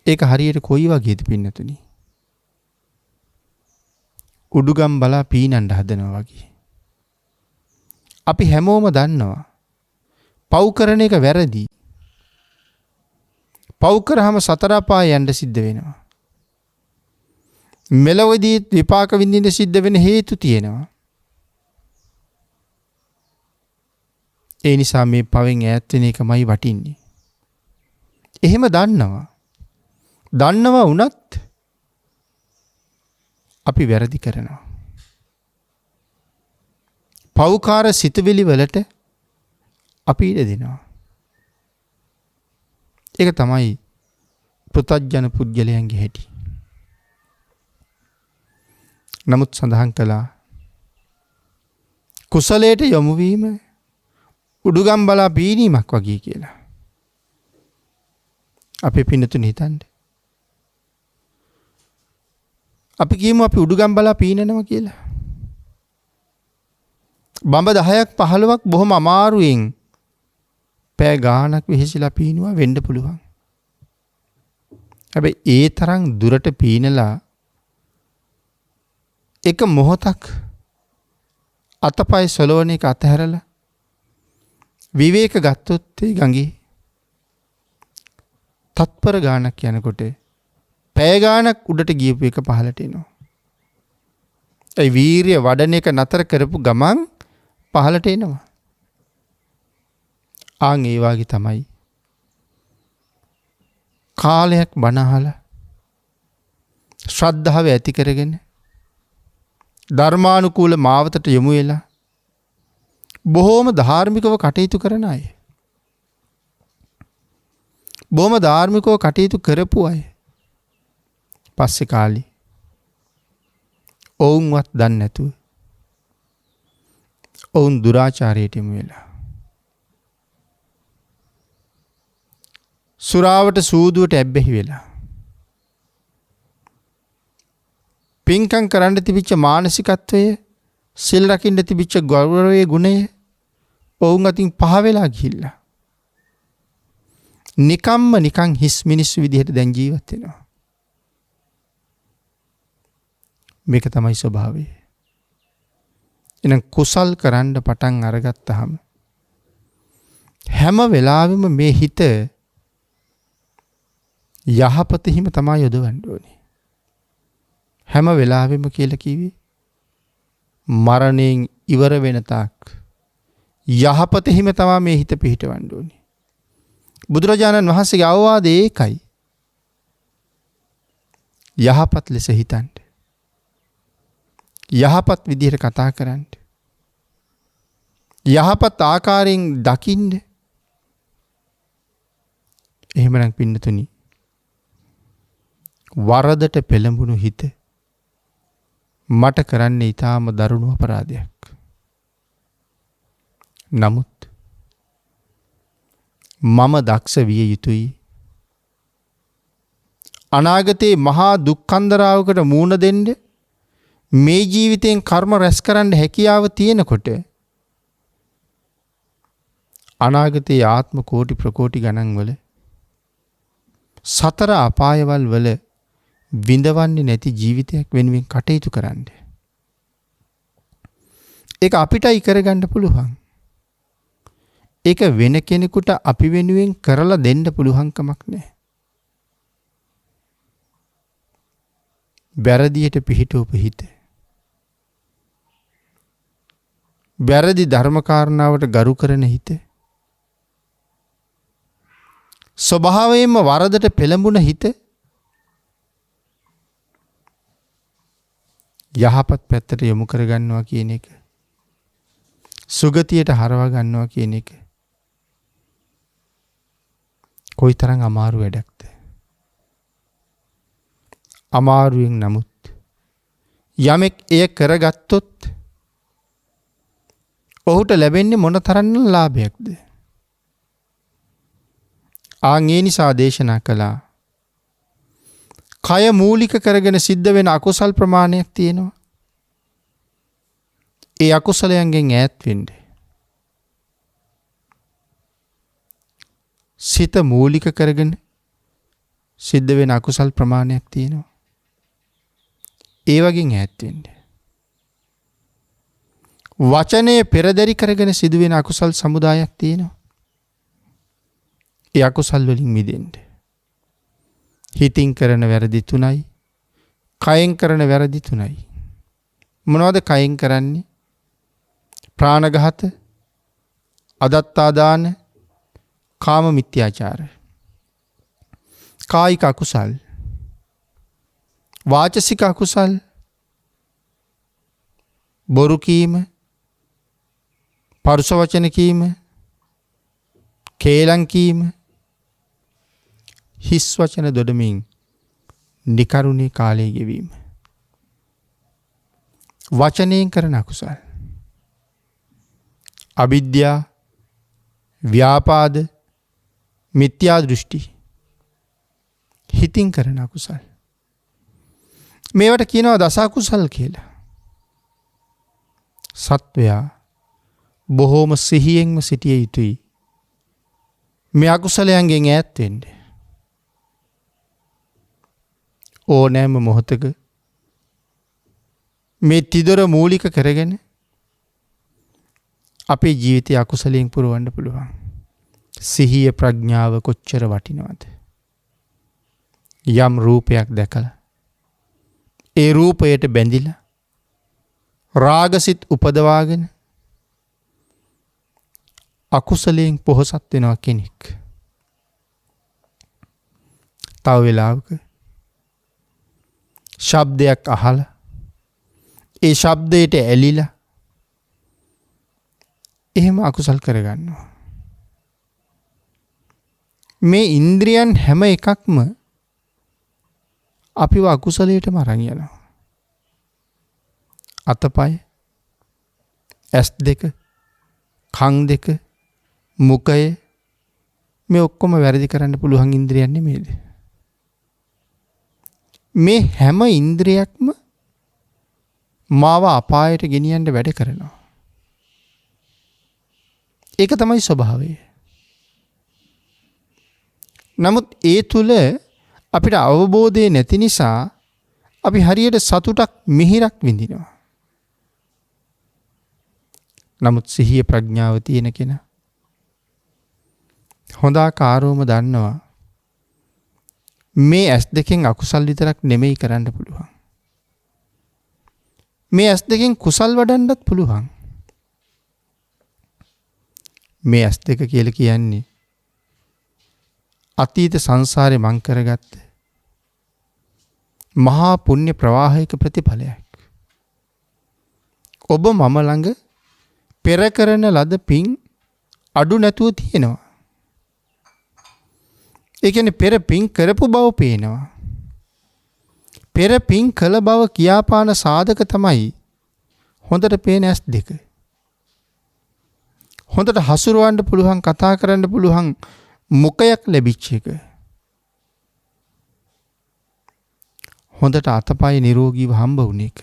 ඒක හරියට කොයි වගේද පින්නතුනි? උඩුගම් බලා පීනන්න හදනවා වගේ. අපි හැමෝම දන්නවා පව් කරන එක වැරදි. පව් කරාම සතර අපාය යන්න සිද්ධ වෙනවා. මෙලොවදී විපාක විඳින්න සිද්ධ වෙන හේතු තියෙනවා. ඒ නිසා මේ පවෙන් ඈත් වෙන එකමයි වටින්නේ. එහෙම දන්නවා වුණත් අපි වැරදි කරනවා. පව්කාර සිතුවිලි වලට අපි ඉඩ දෙනවා. ඒක තමයි පෘථග්ජන පුද්ගලයන්ගේ හැටි. නමුත් සඳහන් කළා කුසලයට යොමු වීම උඩුගම් බලා පීනීමක් වගේ කියලා. අපේ පින්නතුන් හිතන්න. අපි කියමු අපි උඩුගම් බලා පීනනවා කියලා. බඹ 10ක් 15ක් බොහොම අමාරුවෙන් පෑ ගානක් වෙහෙසිලා පීනුවා වෙන්න පුළුවන්. හැබැයි ඒ තරම් දුරට පීනලා එක මොහොතක් අතපය සොලවන එක අතහැරලා විවේක ගත්තොත් ඒ ගඟේ තත්පර ගානක් යනකොට පැය ගානක් උඩට ගියපු එක පහළට එනවා. ඒ වීරිය වඩන එක නතර කරපු ගමන් පහළට එනවා. ඒ වාගේ තමයි කාලයක් බණ අහලා ශ්‍රද්ධාව ඇති කරගෙන ධර්මානුකූල මාවතට යොමු වෙලා බොහෝම ධාර්මිකව කටයුතු කරන අය. බොහොම ධාර්මිකව කටයුතු කරපු අය. පස්සේ කාලේ ඔවුන්වත් දන්නේ නැතුව ඔවුන් දුරාචාරයට යොමු වෙලා සුරාවට සූදුවට ඇබ්බැහි වෙලා පින්කම් කරන්න තිබිච්ච මානසිකත්වය සිල් රකින්න තිබිච්ච ගෞරවයේ ගුණය ඔවුන් අතින් පහ වෙලා ගිහිල්ලා නිකන් හිස් මිනිස්සු විදිහට දැන් ජීවත් වෙනවා. මේක තමයි ස්වභාවය. එහෙනම් කුසල් කරන්න පටන් අරගත්තාම හැම වෙලාවෙම මේ හිත යහපත හිම තමයි යොදවන්න ඕනේ. හැම වෙලාවෙම කියලා කිව්වේ මරණයෙන් ඉවර වෙන තාක් යහපත හිම තමයි මේ හිත පිහිටවන්න ඕනේ. බුදුරජාණන් වහන්සේගේ අවවාදය ඒකයි. යහපත් ලෙස හිතන්න. යහපත් විදිහට කතා කරන්න. යහපත් ආකාරයෙන් දකින්න. එහෙමනම් පින්නතුනි වරදට පෙළඹුණු හිත මට කරන්නේ ඊටාම දරුණු අපරාධයක්. නමුත් මම දක්ෂ විය යුතුයි අනාගතේ මහා දුක්ඛන්දරාවකට මූණ දෙන්න මේ ජීවිතයෙන් කර්ම රැස් කරන්න හැකියාව තියෙනකොට අනාගතේ ආත්ම කෝටි ප්‍රකෝටි ගණන් වල සතර අපායවල් වල විඳවන්නේ නැති ජීවිතයක් වෙනුවෙන් කටයුතු කරන්න. ඒක අපිටයි කරගන්න පුළුවන්. ඒක වෙන කෙනෙකුට අපි වෙනුවෙන් කරලා දෙන්න පුළුවන් කමක් නැහැ. වැරදියට පිහිටවපු හිත. වැරදි ධර්ම කාරණාවට ගරු කරන හිත. ස්වභාවයෙන්ම වරදට පෙළඹුණ හිත යහපත් පැත්තට යොමු කරගන්නවා කියන එක සුගතියට හරවා ගන්නවා කියන එක කොයිතරම් අමාරු වැඩක්ද? අමාරුවෙන් නමුත් යමෙක් එය කරගත්තොත් ඔහුට ලැබෙන්නේ මොන තරම් ලාභයක්ද? ඒ නිසා දේශනා කළා කය මූලික කරගෙන සිද්ධ වෙන අකුසල් ප්‍රමාණයක් තියෙනවා. ඒ අකුසලයන්ගෙන් ඈත් වෙන්න. සිත මූලික කරගෙන සිද්ධ වෙන අකුසල් ප්‍රමාණයක් තියෙනවා. ඒ වගේ ඈත් වෙන්න. වචනේ පෙරදරි කරගෙන සිදුවෙන අකුසල් සමුදායක් තියෙනවා. ඒ අකුසල් වලින් මිදෙන්න. හිතින් කරන වැරදි 3යි. කයෙන් කරන වැරදි 3යි. මොනවද කයෙන් කරන්නේ? ප්‍රාණඝාත, අදත්තාදාන, කාම මිත්‍යාචාර. කායික අකුසල්. වාචසික අකුසල්. බොරු කීම, පරුෂ වචන කීම, කේලම් කීම, හිස් වචන දොඩමින් නිකරුණේ කාලය ගෙවීම. වචනයෙන් කරන අකුසල්. අවිද්‍යා, ව්‍යාපාද, මිත්‍යා දෘෂ්ටි. හිතින් කරන අකුසල්. මේවට කියනවා දස අකුසල් කියලා. සත්වයා බොහෝම සිහියෙන්ම සිටිය යුතුයි. මේ අකුසලයන්ගෙන් ඈත් වෙන්න. ඕනෑම මොහොතක මේ තිදොර මූලික කරගෙන අපේ ජීවිතය අකුසලයෙන් පුරවන්න පුළුවන්. සිහිය ප්‍රඥාව කොච්චර වටිනවද? යම් රූපයක් දැකලා ඒ රූපයට බැඳිලා රාගසිත උපදවාගෙන අකුසලයෙන් පොහොසත් වෙනවා කෙනෙක්. තව වෙලාවක ශබ්දයක් අහලා ඒ ශබ්දයට ඇලිලා එහෙම අකුසල් කරගන්නවා. මේ ඉන්ද්‍රියන් හැම එකක්ම අපිව අකුසලයටම අරන් යනවා. අතපය, ඇස් දෙක, කන් දෙක, මුඛය මේ ඔක්කොම වැරදි කරන්න පුළුවන් ඉන්ද්‍රියන් නෙමෙයිද? මේ හැම ඉන්ද්‍රියක්ම මාව අපායට ගෙනියන්න වැඩ කරනවා. ඒක තමයි ස්වභාවය. නමුත් ඒ තුල අපිට අවබෝධය නැති නිසා අපි හරියට සතුටක් මිහිරක් විඳිනවා. නමුත් සිහිය ප්‍රඥාව තියෙන කෙනා හොඳ ආකාරවම දන්නවා මේ ඇස් දෙකෙන් අකුසල් විතරක් නෙමෙයි කරන්න පුළුවන්. මේ ඇස් දෙකෙන් කුසල් වඩන්නත් පුළුවන්. මේ ඇස් දෙක කියලා කියන්නේ අතීත සංසාරේ මං කරගත්ත මහා පුණ්‍ය ප්‍රවාහයක ප්‍රතිඵලයක්. ඔබ මම ළඟ පෙර කරන ලද පින් අඩු නැතුව තියෙනවා. ඒ කියන්නේ පෙර පින් කරපු බව පේනවා. පෙර පින් කළ බව කියාපාන සාධක තමයි හොඳට පේන ඇස් දෙක. හොඳට හසුරවන්න පුළුවන්, කතා කරන්න පුළුවන් මුඛයක් ලැබිච්ච එක. හොඳට අතපය නිරෝගීව හම්බ වුණ එක.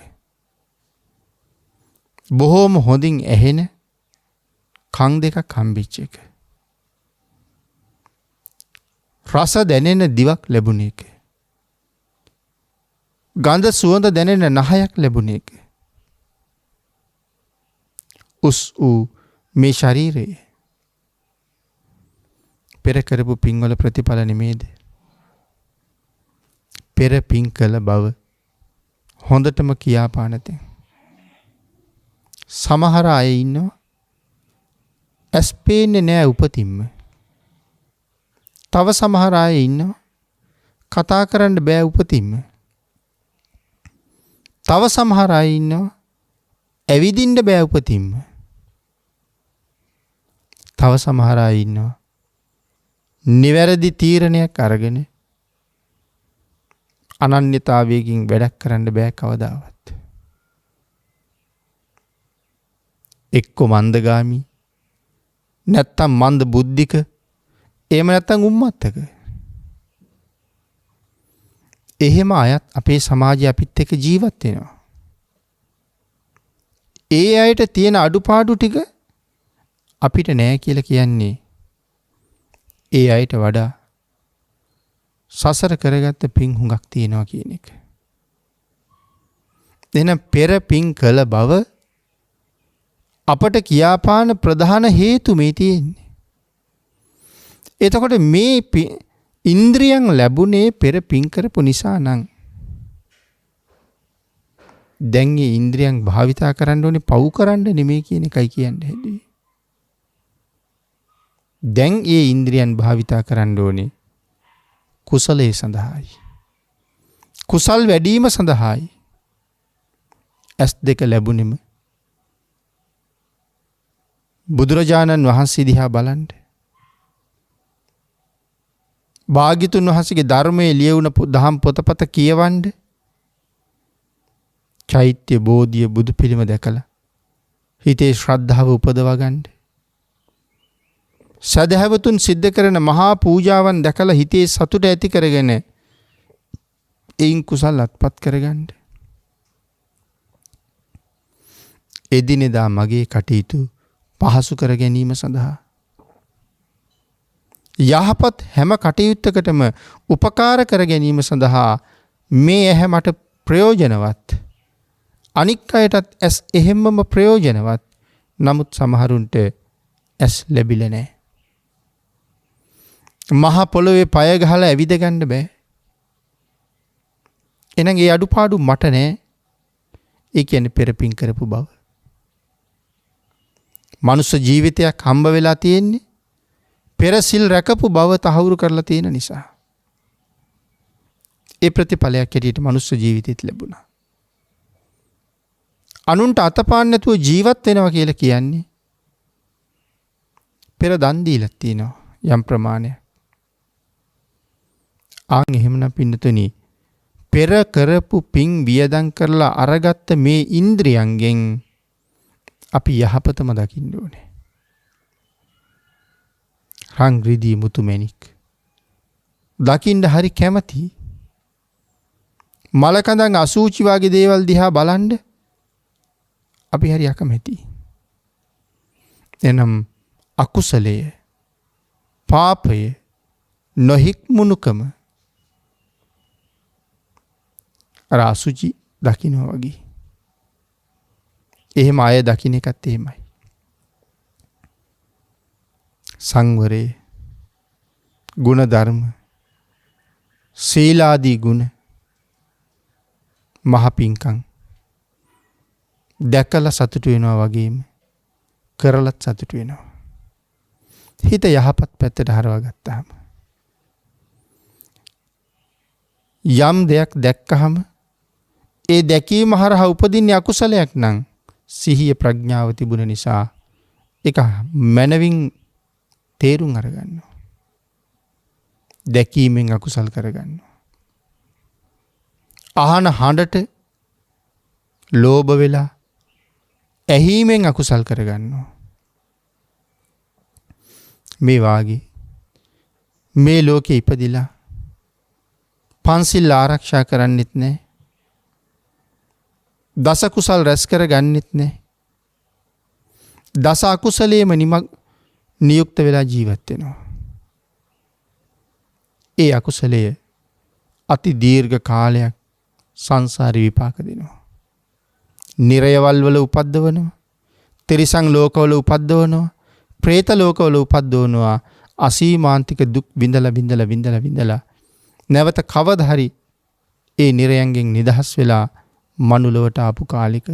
බොහෝම හොඳින් ඇහෙන කන් දෙකක් හම්බෙච්ච එක. රස දැනෙන දිවක් ලැබුණ එක. ගඳ සුවඳ දැනෙන නහයක් ලැබුණ එක. උස් වූ මේ ශරීරයේ පෙර කරපු පින්වල ප්‍රතිඵල නෙමේද? පෙර පින් කළ බව හොඳටම කියාපාන තැන්. සමහර අය ඉන්නවා ඇස් පේන්නේ නෑ උපතින්ම. තව සමහර අය ඉන්නවා කතා කරන්න බෑ උපතින්ම. තව සමහර අය ඉන්නවා ඇවිදින්න බෑ උපතින්ම. තව සමහර අය ඉන්නවා නිවැරදි තීරණයක් අරගෙන අනන්‍යතාවයකින් වැඩක් කරන්න බෑ කවදාවත්. එක්ක මන්දගාමි, නැත්තම් මන්ද බුද්ධික, එහෙම නැත්තම් උම්මත්තක. එහෙම අයත් අපේ සමාජයේ අපිත් එක්ක ජීවත් වෙනවා. ඒ අයට තියෙන අඩුපාඩු ටික අපිට නෑ කියලා කියන්නේ ඒ අයට වඩා සසර කරගත්ත පින් හුඟක් තියෙනවා කියන එක. එහෙනම් පෙර පින් කළ බව අපට කියාපාන ප්‍රධාන හේතු මේ තියෙන්නේ. එතකොට මේ ඉන්ද්‍රියන් ලැබුණේ පෙර පින් කරපු නිසා නම් දැන් මේ ඉන්ද්‍රියන් භාවිතා කරන්න ඕනේ පව් කරන්න නෙමෙයි කියන එකයි කියන්නේ හැදී. දැන් ඒ ඉන්ද්‍රියන් භාවිතා කරන්න ඕනේ කුසලයේ සඳහායි. කුසල් වැඩිම සඳහායි. ඇස් දෙක ලැබුණෙම බුදුරජාණන් වහන්සේ දිහා බලන්න. භාග්‍යතුන් වහන්සේගේ ධර්මයේ ලියවුණ දහම් පොතපත කියවන්න. චෛත්‍ය බෝධිය බුදු පිළිම දැකලා හිතේ ශ්‍රද්ධාව උපදවා ගන්න. සදහැවතුන් සිද්ධ කරන මහා පූජාවන් දැකලා හිතේ සතුට ඇති කරගෙන එයින් කුසල් අත්පත් කරගන්න. එදිනෙදා මගේ කටයුතු පහසු කර ගැනීම සඳහා යහපත් හැම කටයුත්තකටම උපකාර කර ගැනීම සඳහා මේ ඇහැ මට ප්‍රයෝජනවත්. අනික් අයටත් ඇස් එහෙම්මම ප්‍රයෝජනවත්. නමුත් සමහරුන්ට ඇස් ලැබිලා නැහැ. මහ පොළොවේ පය ගහලා ඇවිද ගන්න බෑ. එහෙනම් ඒ අඩුපාඩු මට නෑ. ඒ කියන්නේ පෙර පින් කරපු බව. මනුෂ්‍ය ජීවිතයක් හම්බ වෙලා තියෙන්නේ පෙර සිල් රැකපු බව තහවුරු කරලා තියෙන නිසා. ඒ ප්‍රතිඵලයක් හැටියට මනුෂ්‍ය ජීවිතෙත් ලැබුණා. අනුන්ට අතපාන්න නැතුව ජීවත් වෙනවා කියලා කියන්නේ පෙර දන් දීලා තියෙනවා යම් ප්‍රමාණයක්. ආන් එහෙමනම් පින්නතුනි පෙර කරපු පින් වියදම් කරලා අරගත්ත මේ ඉන්ද්‍රියන්ගෙන් අපි යහපතම දකින්න ඕනේ. රන් රිදී මුතු මැණික් දකින්න හරි කැමති. මලකඳන් අසූචි වගේ දේවල් දිහා බලන්න අපි හරි අකමැති. එනම් අකුසලය, පාපය, නොහික්මුණුකම අර අසුචි දකින්නවා වගේ. එහෙම අය දකින්න එකත් එහෙමයි. සංවරය, ගුණ ධර්ම, සීලාදී ගුණ මහ පිංකම් දැකලා සතුටු වෙනවා වගේම කරලත් සතුටු වෙනවා. හිත යහපත් පැත්තට හරවා ගත්තාම යම් දෙයක් දැක්කහම ඒ දැකීම හරහා උපදින්නේ අකුසලයක් නම් සිහිය ප්‍රඥාව තිබුණ නිසා ඒක මනවින් තේරුම් අරගන්නවා. දැකීමෙන් අකුසල් කරගන්නවා. අහන හඬට ලෝභ වෙලා ඇහිීමෙන් අකුසල් කරගන්නවා. මේ වාගේ මේ ලෝකේ ඉපදිලා පන්සිල් ආරක්ෂා කරන්නෙත් නැහැ. දස කුසල් රැස් කරගන්නෙත් නැහැ. දස අකුසලයේම නියුක්ත වෙලා ජීවත් වෙනවා. ඒ අකුසලය අති දීර්ඝ කාලයක් සංසාරේ විපාක දෙනවා. නිරයවල් වල උපද්දවනවා. තිරිසන් ලෝකවල උපද්දවනවා. പ്രേත ලෝකවල උපද්දවනවා. අසීමාන්තික දුක් විඳලා නැවත කවදා හරි ඒ නිරයන්ගෙන් නිදහස් වෙලා මනුලවට ආපු කාලික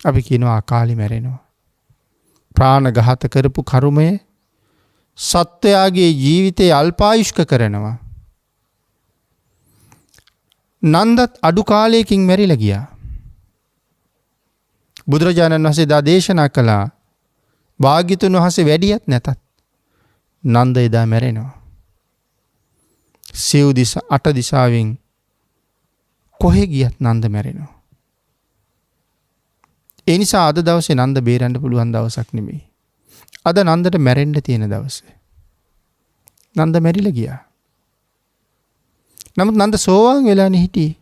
අපි කියනවා අකාලි මැරෙනවා. ප්‍රාණඝාත කරපු කර්මය සත්වයාගේ ජීවිතය අල්පායුෂ්ක කරනවා. නන්දත් අඩු කාලයකින් මැරිලා ගියා. බුදුරජාණන් වහන්සේ දා දේශනා කළා භාග්‍යතුන් වහන්සේ වැඩියත් නැතත් නන්ද එදා මැරෙනවා. සිව් දිස අට දිසාවෙන් කොහෙ ගියත් නන්ද මැරෙනවා. ඒ නිසා අද දවසේ නන්ද බේරන්න පුළුවන් දවසක් නෙමෙයි. අද නන්දට මැරෙන්න තියෙන දවසේ. නන්ද මැරිලා ගියා. නමුත් නන්ද සෝවාන් වෙලානේ හිටියේ.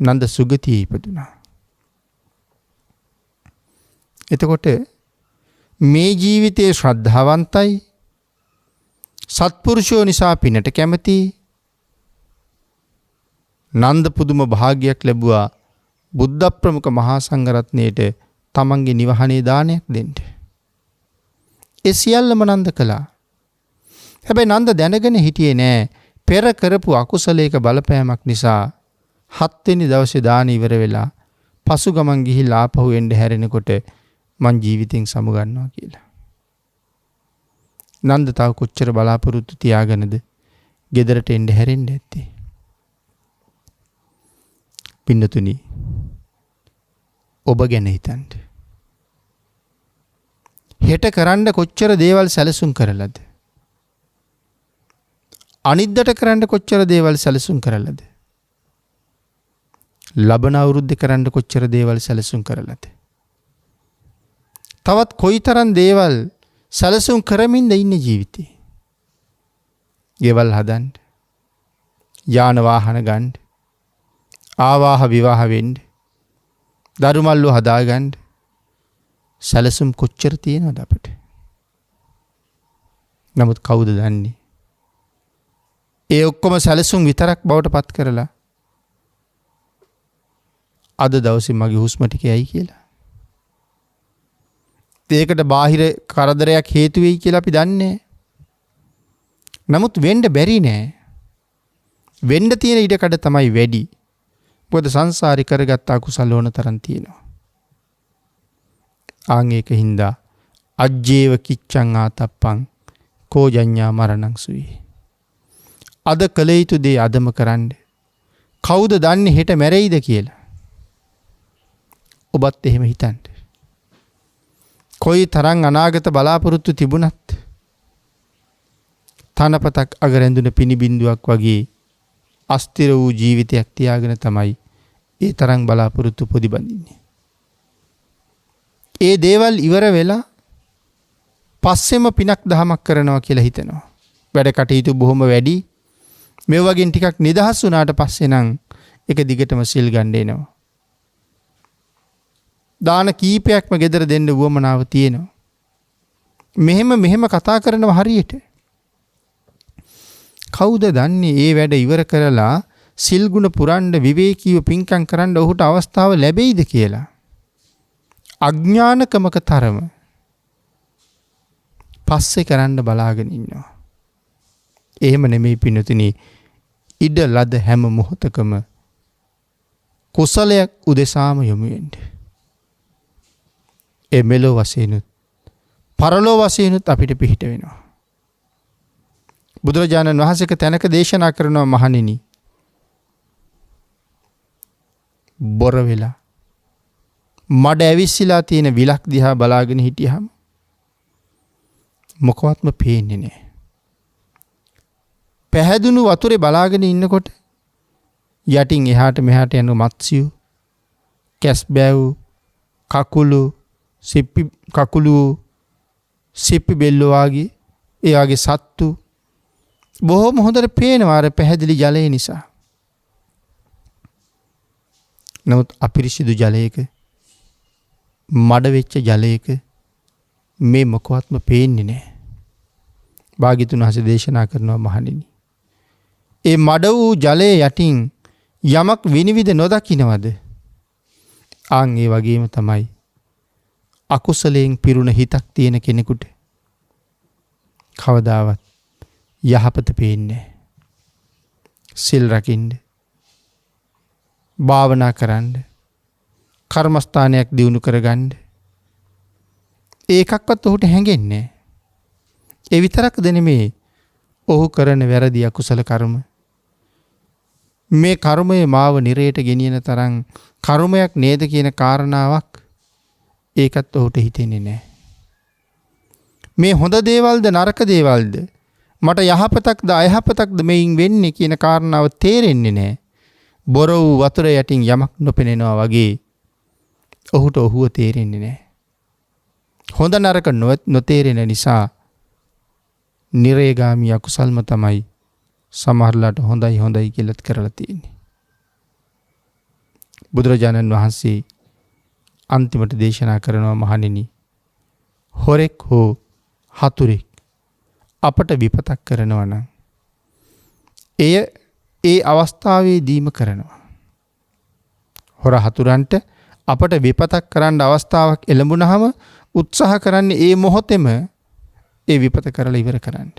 නන්ද සුගතියේ ඉපදුනා. එතකොට මේ ජීවිතයේ ශ්‍රද්ධාවන්තයි සත්පුරුෂයෝ නිසා පිනට කැමති නන්ද පුදුම භාග්‍යයක් ලැබුවා බුද්ධ ප්‍රමුඛ මහා සංඝරත්නයට තමන්ගේ නිවහනේ දානයක් දෙන්න. ඒ සියල්ලම නන්ද කළා. හැබැයි නන්ද දැනගෙන හිටියේ නෑ පෙර කරපු අකුසලයක බලපෑමක් නිසා 7 වෙනි දවසේ දාන ඉවර වෙලා පසු ගමන් ගිහිල්ලා ආපහු එන්න හැරෙනකොට මං ජීවිතෙන් සමුගන්නවා කියලා. නන්ද තව කොච්චර බලාපොරොත්තු තියාගෙනද ගෙදරට එන්න හැරෙන්න ඇත්තේ. පින්නතුනි ඔබ ගැන හිතන්න. හෙට කරන්න කොච්චර දේවල් සැලසුම් කරලාද? අනිද්දට කරන්න කොච්චර දේවල් සැලසුම් කරලාද? ලබන අවුරුද්දේ කරන්න කොච්චර දේවල් සැලසුම් කරලාද? තවත් කොයිතරම් දේවල් සැලසුම් කරමින්ද ඉන්නේ ජීවිතේ. ගෙවල් හදන්න, යාන වාහන ගන්න, ආවාහ විවාහ වෙන්න, දරුමල්ලු හදාගන්න සැලසුම් කොච්චර තියෙනවද අපිට? නමුත් කවුද දන්නේ? ඒ ඔක්කොම සැලසුම් විතරක් බවට පත් කරලා අද දවසේ මගේ හුස්ම ටිකයි කියලා. ඒකට බාහිර කරදරයක් හේතු වෙයි කියලා අපි දන්නේ. නමුත් වෙන්න බැරි නෑ. වෙන්න තියෙන ඉඩකඩ තමයි වැඩි. මොකද සංසාරي කරගත්ත අකුසල ඕන තරම් තියෙනවා. ආන් ඒකින්ද අජ්ජේව කිච්ඡං ආතප්පං කෝජඤ්ඤා මරණං සුයි. අද කළ යුතු දේ අදම කරන්න. කවුද දන්නේ හෙට මැරෙයිද කියලා? ඔබත් එහෙම හිතන්න. කොයි තරම් අනාගත බලාපොරොත්තු තිබුණත් තනපතක් අගරැඳුන පිනි බින්දුවක් වගේ අස්තිර වූ ජීවිතයක් තියාගෙන තමයි ඒ තරම් බලාපොරොත්තු පොදිබඳින්නේ. ඒ දේවල් ඉවර වෙලා පස්සෙම පිනක් දහමක් කරනවා කියලා හිතනවා. වැඩ කටයුතු බොහොම වැඩි. මේ වගේ ටිකක් නිදහස් වුණාට පස්සේ නම් ඒක දිගටම සිල් ගන්න එනවා. දාන කීපයක්ම ගෙදර දෙන්න වුවමනාව තියෙනවා. මෙහෙම කතා කරනවා හරියට. කවුද දන්නේ ඒ වැඩ ඉවර කරලා සිල් ගුණ පුරන්න විවේකීව පින්කම් කරන්න ඔහුට අවස්ථාව ලැබෙයිද කියලා. අඥානකමක තරම පස්සේ කරන්න බලාගෙන ඉන්නවා. එහෙම නෙමෙයි පින්නතුනි. ඉඩ ලද හැම මොහොතකම කුසලයක් උදෙසාම යොමු වෙන්න. ඒ මෙලෝ වශයෙන්ුත් පරලෝ වශයෙන්ුත් අපිට පිහිට වෙනවා. බුදුරජාණන් වහන්සේක තැනක දේශනා කරනවා මහණෙනි. බොර වෙලා මඩ ඇවිස්සලා තියෙන විලක් දිහා බලාගෙන හිටියහම මොකවත්ම පේන්නේ නැහැ. පැහැදුණු වතුරේ බලාගෙන ඉන්නකොට යටින් එහාට මෙහාට යන මත්ස්‍යු, කැස්බෑව්, කකුළු, සිප්පි බෙල්ලෝ වගේ ඒ වගේ සත්තු බොහොම හොඳට පේනවා අර පැහැදිලි ජලය නිසා. නමුත් අපිරිසිදු ජලයක, මඩ වෙච්ච ජලයක මේ මොකවත්ම පේන්නේ නැහැ. භාග්‍යතුන් වහන්සේ දේශනා කරනවා මහණෙනි. ඒ මඩ වූ ජලයේ යටින් යමක් විනිවිද නොදකින්නවද? ආන් ඒ වගේම තමයි අකුසලයෙන් පිරුණ හිතක් තියෙන කෙනෙකුට කවදාවත් යහපත පේන්නේ නැහැ. සිල් රකින්න, භාවනා කරන්න, කර්මස්ථානයක් දියුණු කරගන්න ඒකක්වත් ඔහුට හැඟෙන්නේ නැහැ. ඒ විතරක්ද නෙමේ ඔහු කරන වැරදි අකුසල කර්ම මේ කර්මයේ මාව නිරයට ගෙනියන තරම් කර්මයක් නේද කියන කාරණාවක් ඒකත් ඔහුට හිතෙන්නේ නැහැ. මේ හොඳ දේවල්ද නරක දේවල්ද, මට යහපතක්ද අයහපතක්ද මේන් වෙන්නේ කියන කාරණාව තේරෙන්නේ නැහැ. බොර වූ වතුර යටින් යමක් නොපෙනෙනවා වගේ ඔහුට ඔහුව තේරෙන්නේ නැහැ. හොඳ නරක නොතේරෙන නිසා නිරේගාමී අකුසල්ම තමයි සමහරලාට හොඳයි කියලාත් කරලා තියෙන්නේ. බුදුරජාණන් වහන්සේ අන්තිමට දේශනා කරනවා මහණෙනි, හොරෙක් හෝ හතුරෙක් අපට විපතක් කරනවා නම් එය ඒ අවස්ථාවේදීම කරනවා. හොර හතුරන්ට අපට විපතක් කරන්න අවස්ථාවක් එළඹුණාම උත්සාහ කරන්නේ ඒ මොහොතේම ඒ විපත කරලා ඉවර කරන්න.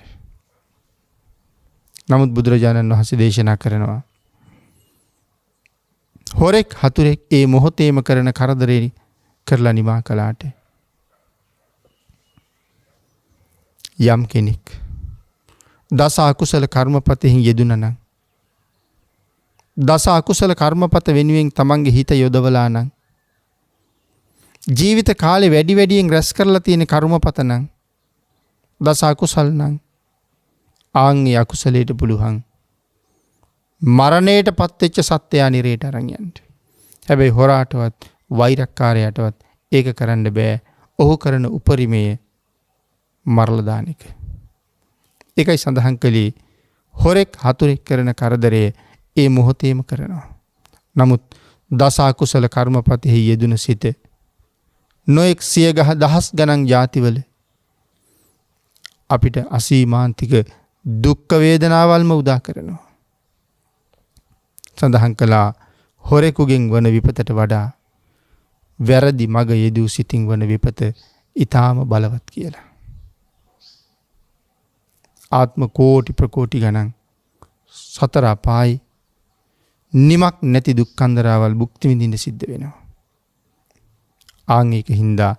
නමුත් බුදුරජාණන් වහන්සේ දේශනා කරනවා හොරෙක් හතුරෙක් ඒ මොහොතේම කරන කරදරේ කරලා නිමා කළාට යම් කෙනෙක් දස අකුසල කර්මපතෙහි යෙදුණා නම්, දස අකුසල කර්මපත වෙනුවෙන් තමන්ගේ හිත යොදවලා නම්, ජීවිත කාලේ වැඩියෙන් රැස් කරලා තියෙන කර්මපත නම්, දස අකුසල් නම්, ආන්ගේ අකුසලයට පුළුවන් මරණයට පත්වෙච්ච සත්‍යයා නිරේට අරන් යන්න. හැබැයි හොරාටවත් වෛරක්කාරයටවත් ඒක කරන්න බෑ. ඔහු කරන උපරිමය මරලා දාන එක. ඒකයි සඳහන් කළේ හොරෙක් හතුරෙක් කරන කරදරය ඒ මොහොතේම කරනවා. නමුත් දස අකුසල කර්මපතෙහි යෙදුන සිත නොඑක් සිය දහස් ගණන් ಜಾතිවල අපිට අසීමාන්තික දුක් වේදනාවල්ම උදා කරනවා. සඳහන් කළා හොරෙකුගෙන් වන විපතට වඩා වැරදි මග යෙදූ සිතින් වන විපත ඊටාම බලවත් කියලා. ආත්ම කෝටි ප්‍රකෝටි ගණන් සතර අපායි නිමක් නැති දුක්ඛන්දරාවල් භුක්ති විඳින්න සිද්ධ වෙනවා. ආන් ඒක හින්දා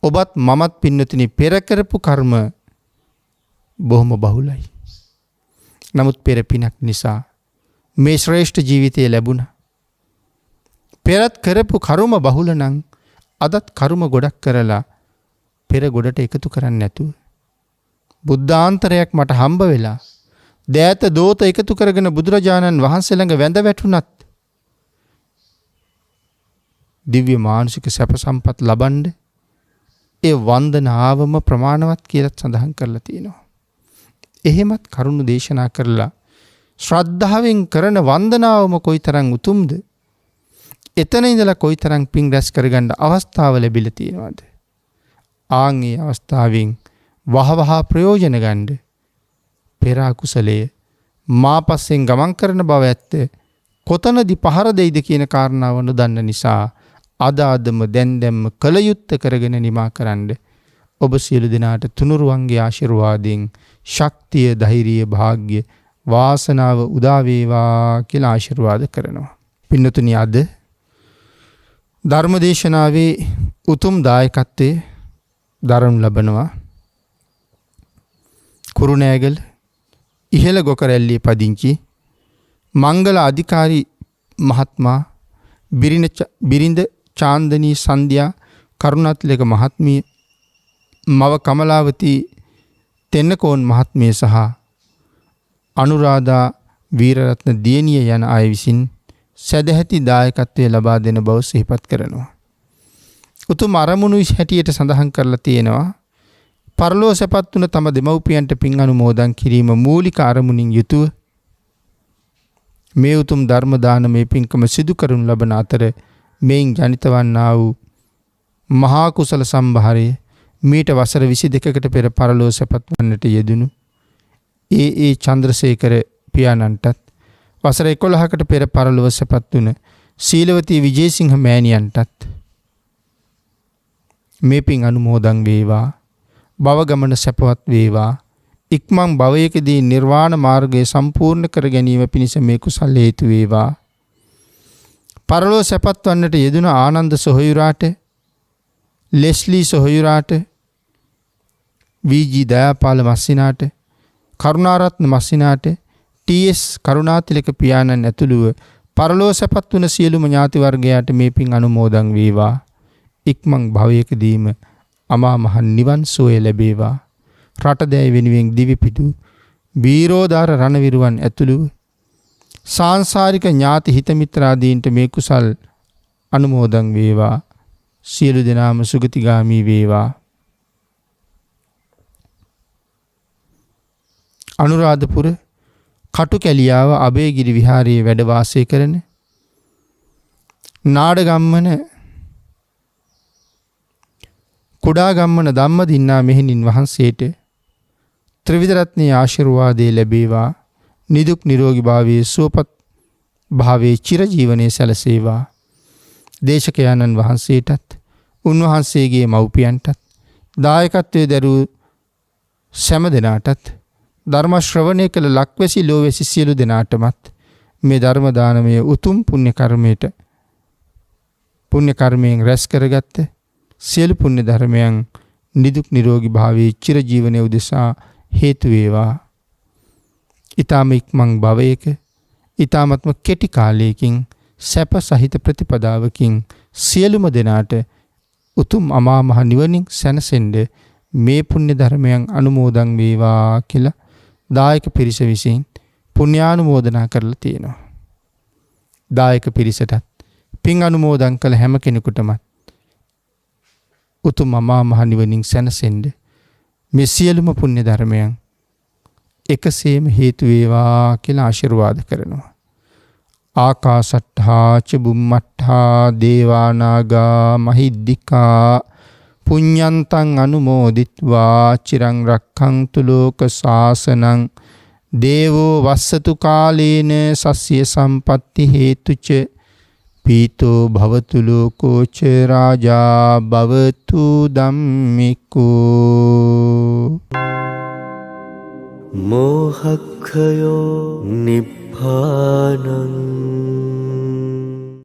ඔබත් මමත් පින්නතුනි පෙර කරපු කර්ම බොහොම බහුලයි. නමුත් පෙර පිනක් නිසා මේ ශ්‍රේෂ්ඨ ජීවිතය ලැබුණා. පෙරත් කරපු කර්ම බහුල නම් අදත් කර්ම ගොඩක් කරලා පෙර ගොඩට එකතු කරන්නේ නැතුව බුද්ධාන්තරයක් මට හම්බ වෙලා දෑත දෝත එකතු කරගෙන බුදුරජාණන් වහන්සේ ළඟ වැඳ වැටුණත් දිව්‍ය මානුෂික සැප සම්පත් ලබන්න ඒ වන්දනාවම ප්‍රමාණවත් කියලා සඳහන් කරලා තියෙනවා. එහෙමත් කරුණු දේශනා කරලා ශ්‍රද්ධාවෙන් කරන වන්දනාවම කොයිතරම් උතුම්ද, එතන ඉඳලා කොයිතරම් පිං රැස් කරගන්න අවස්ථාව ලැබිලා තියෙනවද? ආන් ඒ අවස්ථාවෙන් වහවහ ප්‍රයෝජන ගන්න පෙර අකුසලයේ මාපස්සෙන් ගමන් කරන බව ඇත්ත කොතනදී පහර දෙයිද කියන කාරණාව නොදන්න නිසා අදම දැන්ම කල යුත්තේ කරගෙන නිමා කරන්න ඔබ සියලු දෙනාට තුනුරුවන්ගේ ආශිර්වාදයෙන් ශක්තිය, ධෛර්යය, වාග්ය, වාසනාව උදා වේවා කියලා ආශිර්වාද කරනවා. පින්නතුනි, අද ධර්මදේශනාවේ උතුම් දායකත්වයේ දරනු ලබනවා කුරුණෑගල ඉහළ ගොකරැල්ලේ පදිංචි මංගල අධිකාරී මහත්මයා, බිරිඳ චාන්දනී සන්ධ්‍යා කරුණාතිලක මහත්මිය, මව කමලාවති තෙන්නකෝන් මහත්මිය සහ අනුරාධා වීරරත්න දියණිය යන අය විසින් සදැහැති දායකත්වය ලබා දෙන බව සිහිපත් කරනවා. උතුම් අරමුණු හැටියට සඳහන් කරලා තියෙනවා. පරලෝ සැපත් වුණ තම දෙමව්පියන්ට පින් අනුමෝදන් කිරීම මූලික අරමුණින් යුතුව මේ උතුම් ධර්ම දානමය පින්කම සිදු කරනු ලබන අතර මෙයින් ජනිත වන්නා වූ මහා කුසල සම්භාරය මීට වසර 22කට පෙර පරලෝ සැපත් වන්නට යෙදුණු ඒ චන්ද්‍රසේකර පියාණන්ටත්, වසර 11කට පෙර පරලොව සැපත් වුණ සීලවතී විජේසිංහ මෑණියන්ටත් මේ පින් අනුමෝදන් වේවා. භව ගමන සැපවත් වේවා. ඉක්මන් භවයකදී නිර්වාණ මාර්ගය සම්පූර්ණ කර ගැනීම පිණිස මේ කුසල් හේතු වේවා. පරලොව සැපත් වන්නට යෙදුණ ආනන්ද සොහොයුරාට, ලෙස්ලී සොහොයුරාට, වී.ජී. දයාපාල මස්සිනාට, කරුණාරත්න මස්සිනාට, ටී.එස්. කරුණාතිලක පියාණන් ඇතුළුව පරලොව සැපත් වුණ සියලුම ඥාති වර්ගයාට මේ පින් අනුමෝදන් වේවා. ඉක්මන් භවයකදීම අමා මහ නිවන් සෝය ලැබේවා. රටදැය වෙනුවෙන් දිවිපිදු වීරෝදාර රණවිරුවන් ඇතුළුව සාංසාරික ඥාති හිතමිත්‍රාදීන්ට මේ කුසල් අනුමෝදන් වේවා. සියලු දෙනාම සුගතිගාමී වේවා. අනුරාධපුර කටුකැලියාව අබේගිරි විහාරයේ වැඩ වාසය කරන නාඩගම්මන කුඩාගම්මන ධම්මදින්නා මෙහෙණින් වහන්සේට ත්‍රිවිධ රත්නයේ ආශිර්වාදය ලැබේවා. නිදුක් නිරෝගී භාවයේ සුවපත් භාවයේ චිරජීවනයේ සැලසේවා. දේශකයන්න් වහන්සේටත් උන්වහන්සේගේ මව්පියන්ටත් දායකත්වයේ දරූ සෑම දෙනාටත් ධර්ම ශ්‍රවණය කළ ලක්වැසි ලෝවැසි සියලු දෙනාටමත් මේ ධර්ම දානමය උතුම් පුණ්‍ය කර්මයෙන් රැස් කරගත්ත සියලු පුණ්‍ය ධර්මයන් නිදුක් නිරෝගී භාවයේ චිරජීවනයේ උදෙසා හේතු වේවා. ඊ타ම ඉක්මන් භවයක ඊ타මත්ම කෙටි කාලයකින් සැප සහිත ප්‍රතිපදාවකින් සියලුම දෙනාට උතුම් අමා මහ නිවනින් සැනසෙන්න මේ පුණ්‍ය ධර්මයන් අනුමෝදන් වේවා කියලා දායක පිරිස විසින් පුණ්‍යානුමෝදනා කරලා තියෙනවා. දායක පිරිසටත් පින් අනුමෝදන් කළ හැම කෙනෙකුටම උතුම් අමා මහ නිවනින් සැනසෙන්න මේ සියලුම පුණ්‍ය ධර්මයන් එකසේම හේතු වේවා කියලා ආශිර්වාද කරනවා. ආකාසට්ඨා ච බුම්මට්ඨා දේවා නාග මහිද්దికා පුඤ්ඤන්තං අනුමෝදිත්වා චිරං රක්ඛන්තු ලෝක සාසනං දේවෝ වස්සතු කාලේන සස්්‍ය සම්පatti හේතුච පීතෝ භවතු ලෝකෝ ච රාජා භවතු ධම්මිකෝ. මෝහක්ඛයෝ නිබ්බානං